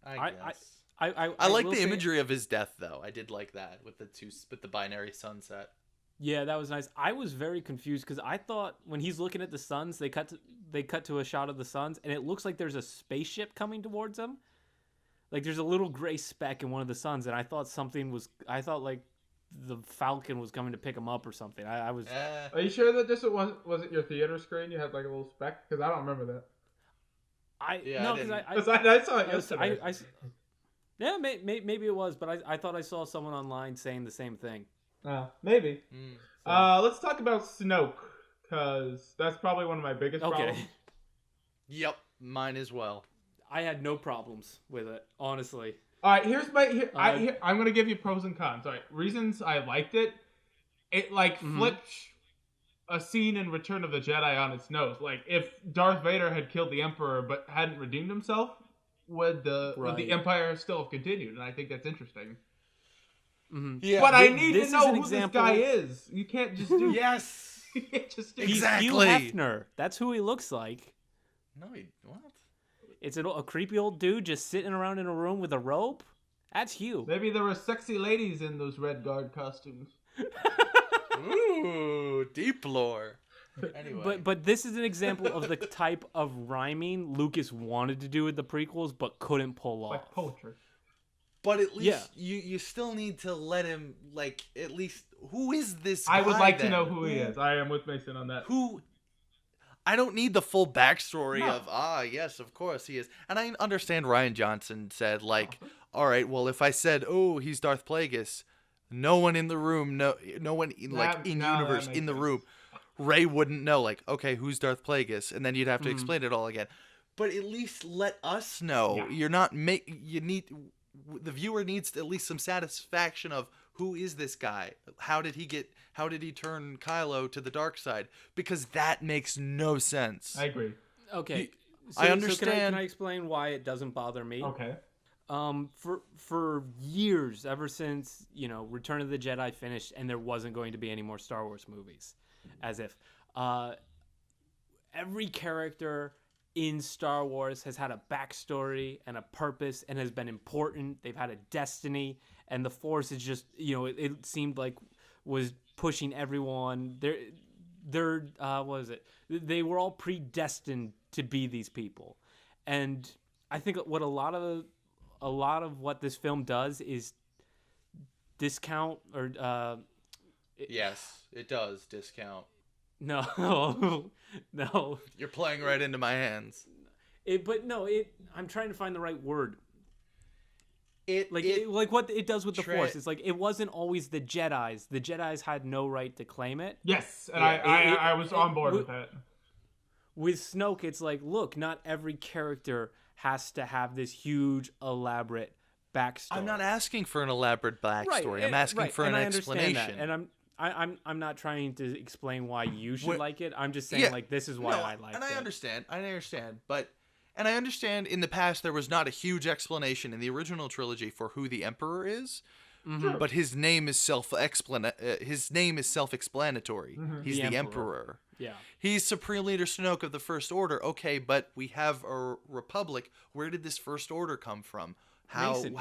I I like will the say- imagery of his death, though. I did like that with the binary sunset. Yeah, that was nice. I was very confused because I thought when he's looking at the suns, they cut to a shot of the suns, and it looks like there's a spaceship coming towards him. Like there's a little gray speck in one of the suns, and I thought like the Falcon was coming to pick him up or something. I was. Are you sure that this wasn't your theater screen? You had like a little speck? Because I don't remember that. No, because I saw it yesterday. Yeah, maybe it was, but I thought I saw someone online saying the same thing. Maybe. So- Let's talk about Snoke, because that's probably one of my biggest problems. Yep, mine as well. I had no problems with it, honestly. All right, I'm gonna give you pros and cons. All right, reasons I liked it. It flipped a scene in Return of the Jedi on its nose. Like if Darth Vader had killed the Emperor but hadn't redeemed himself, would the Empire still have continued? And I think that's interesting. Mm-hmm. Yeah, But I need this to know is an who example- this guy is. You can't just do. yes. You can't just do. He's Exactly. Hugh Hefner. That's who he looks like. No, what? It's a creepy old dude just sitting around in a room with a rope. That's Hugh. Maybe there were sexy ladies in those Red Guard costumes. Ooh, deep lore. Anyway, But this is an example of the type of rhyming Lucas wanted to do with the prequels but couldn't pull off. Like poetry. but at least Yeah. you still need to let him at least who is this guy I would like to then? know who he is. I am with Mason on that. Who I don't need the full backstory No. of yes, of course he is. And I understand Rian Johnson said all right, well if I said, "Oh, he's Darth Plagueis," no one in the room, no one in That universe makes in the sense. room, Ray wouldn't know okay, who's Darth Plagueis, and then you'd have to Mhm. explain it all again. But at least let us know. Yeah. You're not the viewer needs at least some satisfaction of who is this guy? How did he turn Kylo to the dark side? Because that makes no sense. I agree. Okay. I So understand. can I explain why it doesn't bother me? Okay. For years, ever since Return of the Jedi finished, and there wasn't going to be any more Star Wars movies, as if every character in Star Wars has had a backstory and a purpose and has been important. They've had a destiny, and the Force is just it seemed like was pushing everyone. They're what was it? They were all predestined to be these people, and I think what a lot of what this film does is discount or Yes, it does discount. no. You're playing right into my hands. I'm trying to find the right word. It Like what it does with the Force. It's like it wasn't always the Jedis. The Jedis had no right to claim it. Yes, and Yeah, I was on board with that. With Snoke, it's like, look, not every character has to have this huge, elaborate backstory. I'm not asking for an elaborate backstory. I'm asking for an explanation. And I'm not trying to explain why you should like it. I'm just saying like this is why I like it. And I understand. And I understand in the past there was not a huge explanation in the original trilogy for who the Emperor is. Mm-hmm. But his name is self-explanatory. Mm-hmm. He's the Emperor. Yeah. He's Supreme Leader Snoke of the First Order. Okay, but we have a republic. Where did this First Order come from? Mason,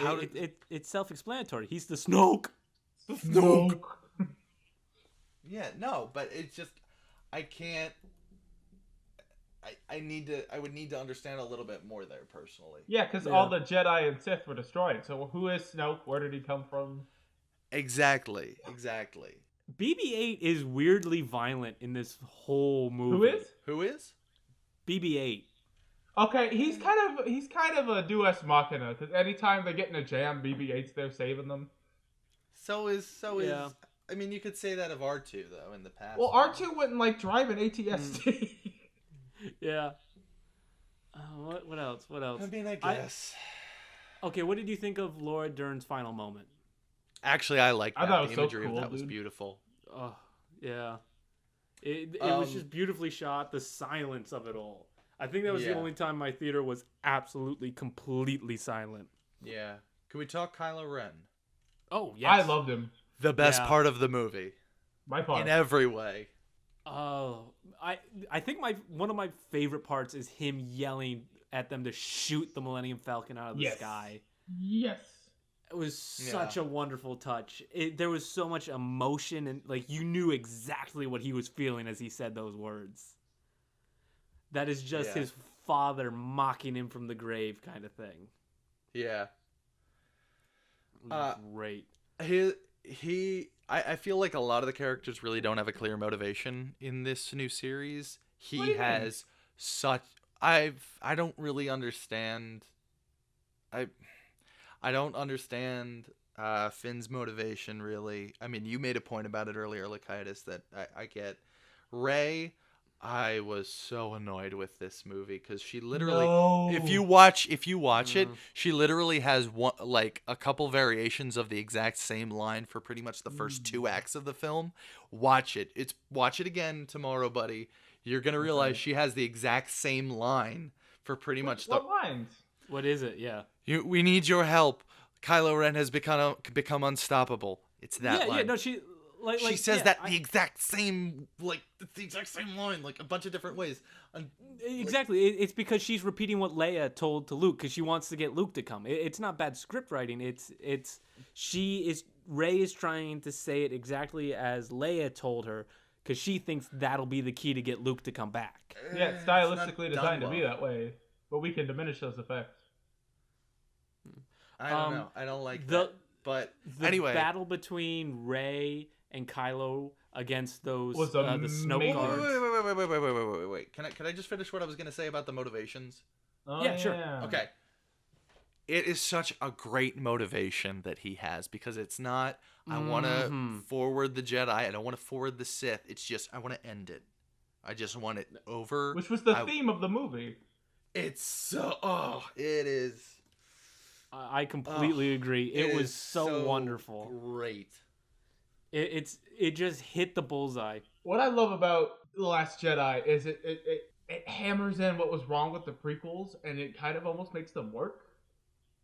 it's self-explanatory. He's the Snoke. Snoke. Yeah, no, but it's just I can't. I would need to understand a little bit more there personally. Yeah, because all the Jedi and Sith were destroyed. So who is Snoke? Where did he come from? Exactly. BB-8 is weirdly violent in this whole movie. Who is? BB-8. Okay, he's kind of a Deus Machina because anytime they get in a jam, BB-8's there saving them. So is. I mean, you could say that of R2 though in the past. Well, R2 wouldn't like drive an AT-ST. Yeah. What else? I mean, I guess. Okay, what did you think of Laura Dern's final moment? Actually, I like that. I thought it was the imagery so cool, of that was dude. beautiful. Oh, yeah. It was just beautifully shot. The silence of it all. I think that was the only time my theater was absolutely, completely silent. Yeah. Can we talk Kylo Ren? Oh, yes. I loved him. The best part of the movie. My part. In every way. Oh, I think one of my favorite parts is him yelling at them to shoot the Millennium Falcon out of the sky. Yes. It was such a wonderful touch. There was so much emotion and like you knew exactly what he was feeling as he said those words. That is just his father mocking him from the grave kind of thing. Yeah. Great. I feel like a lot of the characters really don't have a clear motivation in this new series. He has such I don't really understand I don't understand Finn's motivation really. I mean, you made a point about it earlier, Lakaitis, that I get. Rey, I was so annoyed with this movie because she literally, if you watch it, she literally has a couple variations of the exact same line for pretty much the first 2 acts of the film. Watch it. Watch it again tomorrow, buddy. You're gonna realize she has the exact same line for pretty much what lines? What is it? Yeah. We need your help. Kylo Ren has become unstoppable. It's that line. Yeah, no, she says the exact same line, like a bunch of different ways. Exactly. It's because she's repeating what Leia told to Luke because she wants to get Luke to come. It's not bad script writing. Rey is trying to say it exactly as Leia told her because she thinks that'll be the key to get Luke to come back. Yeah, it's stylistically designed to be that way, but we can diminish those effects. I don't know. I don't like that. But anyway, the battle between Rey and Kylo against those was the Snoke guards. Wait. Can I just finish what I was gonna say about the motivations? Oh, yeah, sure. Okay. It is such a great motivation that he has because it's not I want to forward the Jedi. I don't want to forward the Sith. It's just I want to end it. I just want it over. Which was the theme of the movie. It's so it is. I completely agree. It was so wonderful. Great. It just hit the bullseye. What I love about The Last Jedi is it hammers in what was wrong with the prequels, and it kind of almost makes them work.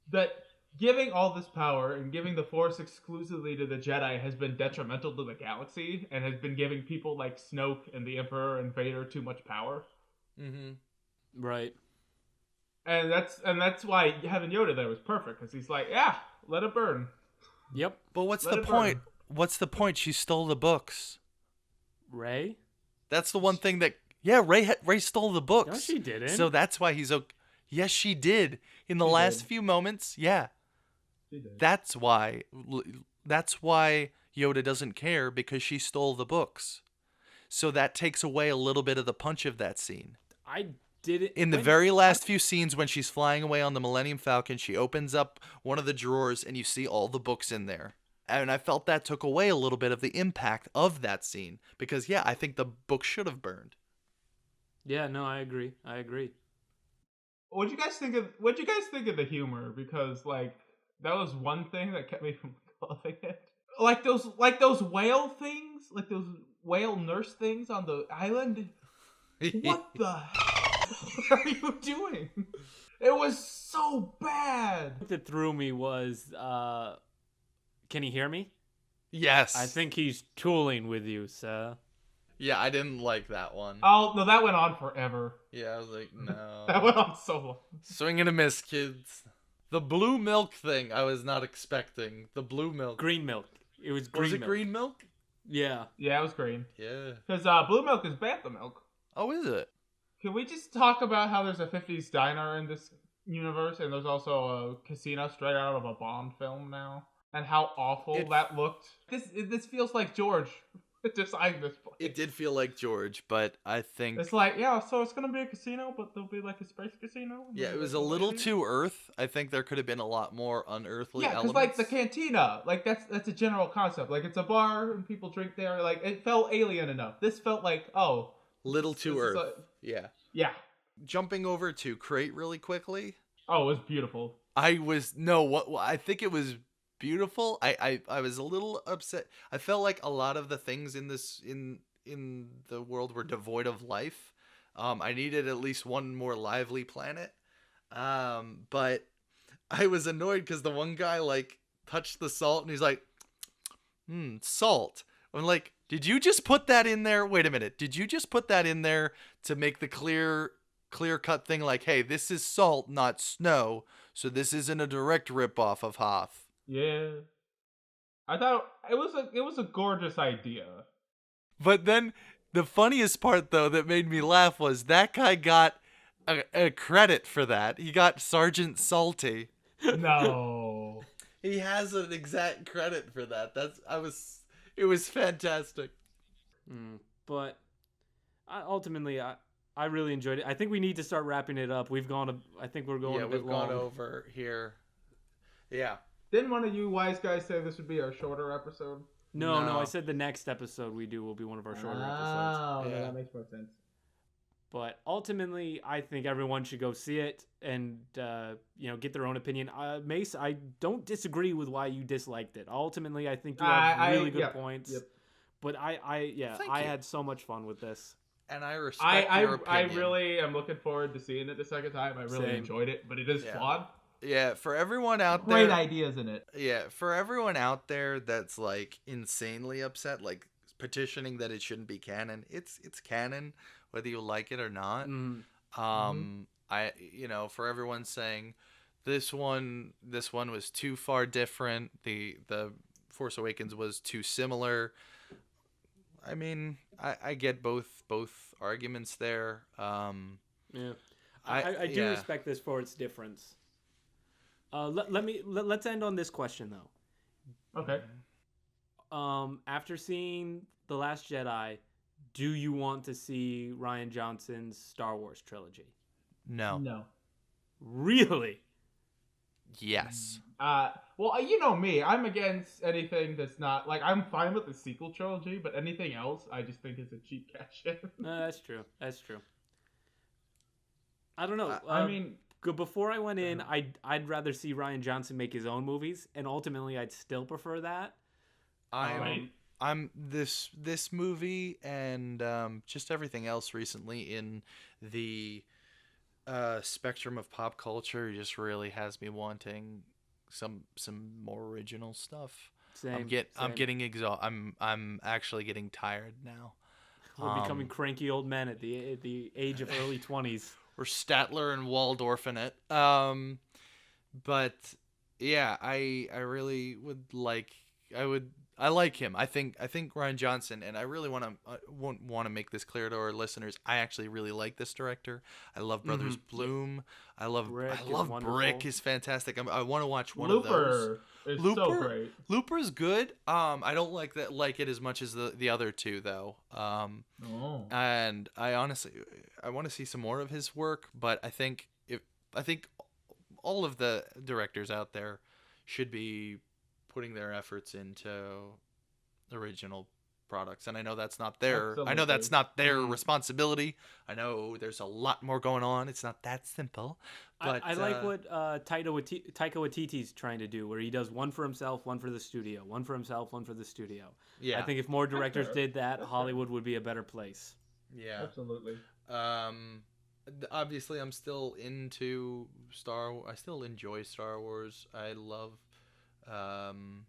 That giving all this power and giving the Force exclusively to the Jedi has been detrimental to the galaxy, and has been giving people like Snoke and the Emperor and Vader too much power. Mm-hmm. Right. And that's why having Yoda there was perfect, because he's like, yeah, let it burn. Yep. But what's the point? What's the point? She stole the books. Rey? That's the one thing that... Yeah, Rey stole the books. No, she didn't. So that's why he's okay. Yes, she did. In the last few moments, yeah. She did. That's why Yoda doesn't care, because she stole the books. So that takes away a little bit of the punch of that scene. I In the very last few scenes when she's flying away on the Millennium Falcon, she opens up one of the drawers and you see all the books in there. And I felt that took away a little bit of the impact of that scene because I think the book should have burned. Yeah, no, I agree. What'd you guys think of the humor? Because like that was one thing that kept me from loving it. Like those whale things, like those whale nurse things on the island. What the hell are you doing? It was so bad. What that threw me was, can he hear me? Yes. I think he's tooling with you, sir. Yeah, I didn't like that one. Oh, no, that went on forever. Yeah, I was like, no. That went on so long. Swing and a miss, kids. The blue milk thing I was not expecting. The blue milk. Green milk. It was green Was it milk. green milk? Yeah. Yeah, it was green. Yeah. Because blue milk is bantha milk. Oh, is it? Can we just talk about how there's a 50s diner in this universe, and there's also a casino straight out of a Bond film now? And how awful that looked. This feels like George designed this place. It did feel like George, but I think... It's like, yeah, so it's going to be a casino, but there'll be like a space casino? Yeah, it was a little too Earth. I think there could have been a lot more unearthly elements. Yeah, because like the cantina, like that's a general concept. Like it's a bar and people drink there. Like it felt alien enough. This felt like, oh... Little too Earth. Yeah. Yeah. Jumping over to Crate really quickly. Oh, it was beautiful. I think it was beautiful. I was a little upset. I felt like a lot of the things in this in the world were devoid of life. I needed at least one more lively planet. But I was annoyed because the one guy like touched the salt and he's like, salt. I'm like, did you just put that in there? Wait a minute. Did you just put that in there to make the clear cut thing like, hey, this is salt, not snow, so this isn't a direct ripoff of Hoth? Yeah. I thought it was a gorgeous idea. But then the funniest part though that made me laugh was that guy got a credit for that. He got Sergeant Salty. No. He has an exact credit for that. It was fantastic. But ultimately, I really enjoyed it. I think we need to start wrapping it up. I think we're going a bit long. Gone over here. Yeah. Didn't one of you wise guys say this would be our shorter episode? No, I said the next episode we do will be one of our shorter episodes. Oh, Yeah. that makes more sense. But ultimately, I think everyone should go see it and get their own opinion. Mace, I don't disagree with why you disliked it. Ultimately, I think you have really good points. Yep. But I had so much fun with this. And I respect your opinion. I really am looking forward to seeing it the second time. I really enjoyed it, but it is flawed. Yeah, for everyone out there. Great ideas in it. Yeah, for everyone out there that's like insanely upset, like petitioning that it shouldn't be canon. It's canon, whether you like it or not. For everyone saying this one was too far different, the Force Awakens was too similar. I mean, I get both arguments there. Yeah, I do respect this for its difference. Let's end on this question though. Okay. After seeing The Last Jedi, do you want to see Rian Johnson's Star Wars trilogy? No. Really? Yes. Well, you know me. I'm against anything that's not like I'm fine with the sequel trilogy, but anything else, I just think is a cheap cash in. That's true. I don't know. I mean, before I went in, I'd rather see Rian Johnson make his own movies, and ultimately, I'd still prefer that. I'm this movie and just everything else recently in the spectrum of pop culture just really has me wanting some more original stuff. Same. I'm getting I'm actually getting tired now. We're becoming cranky old men at the age of early 20s. We're Statler and Waldorf in it. But yeah, I really would like. I like him. I think Rian Johnson, and I really want to make this clear to our listeners. I actually really like this director. I love Brothers Bloom. I love Brick is fantastic. I want to watch one of those. It's so great. Looper's good. I don't like it as much as the other two though. And I honestly want to see some more of his work, but I think all of the directors out there should be putting their efforts into original products, and I know that's not their responsibility. I know there's a lot more going on. It's not that simple. But I like what Taika Waititi's trying to do, where he does one for himself, one for the studio, one for himself, one for the studio. Yeah, I think if more directors did that, Hollywood would be a better place. Yeah, absolutely. Obviously, I'm still into Star Wars. I still enjoy Star Wars. I love, and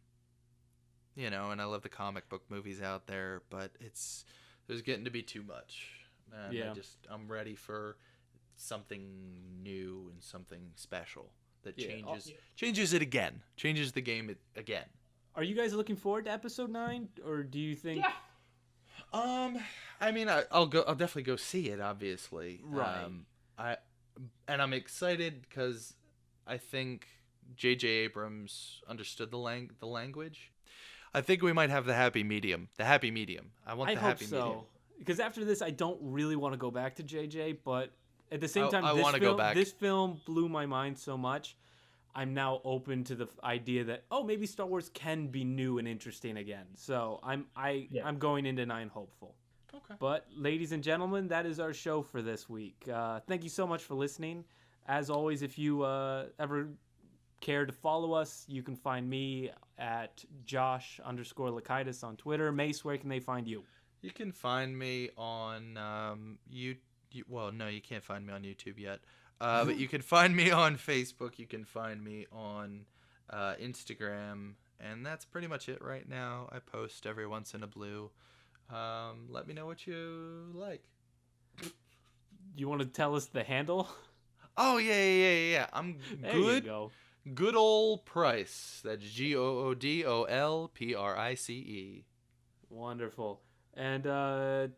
I love the comic book movies out there, but there's getting to be too much. And yeah. I'm ready for something new and something special that changes it again, changes the game again. Are you guys looking forward to episode 9, or do you think? Yeah. I mean, I'll definitely go see it, obviously. Right. I'm excited because I think J.J. Abrams understood the language. I think we might have the happy medium. I want the happy medium. I hope so. Because after this, I don't really want to go back to JJ, but at the same time, this film blew my mind so much. I'm now open to the idea that maybe Star Wars can be new and interesting again. So I'm going into 9 hopeful. Okay. But ladies and gentlemen, that is our show for this week. Thank you so much for listening. As always, if you ever care to follow us, you can find me at Josh_Lakaitis on Twitter. Mace, where can they find you? You can find me on well, no, you can't find me on YouTube yet. But you can find me on Facebook. You can find me on Instagram, and that's pretty much it right now. I post every once in a blue. Let me know what you like. You want to tell us the handle? Oh yeah. I'm there good. You go. Good old Price. That's GOODOLPRICE. Wonderful. And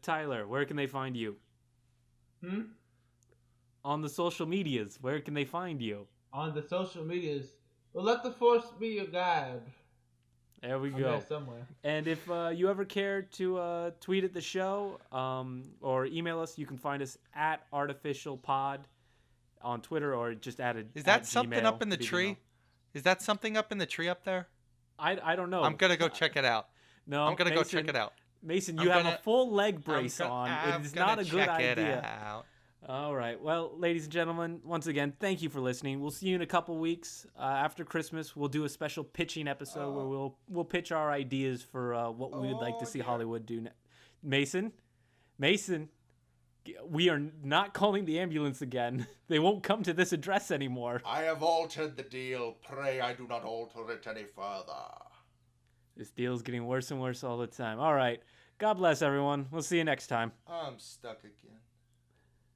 Tyler, where can they find you? On the social medias, where can they find you? On the social medias. Well, let the Force be your guide. There we I'm go. there somewhere. And if you ever care to tweet at the show or email us, you can find us at artificialpod on Twitter, or just Is that something up in the tree? Is that something up in the tree up there? I don't know. I'm gonna go check it out. No, I'm gonna go check it out. Mason, you have a full leg brace on. It is not a good idea. All right. Well, ladies and gentlemen, once again, thank you for listening. We'll see you in a couple weeks. After Christmas, we'll do a special pitching episode where we'll pitch our ideas for what we would like to see Hollywood do. Mason, we are not calling the ambulance again. They won't come to this address anymore. I have altered the deal. Pray I do not alter it any further. This deal's getting worse and worse all the time. All right. God bless everyone. We'll see you next time. I'm stuck again.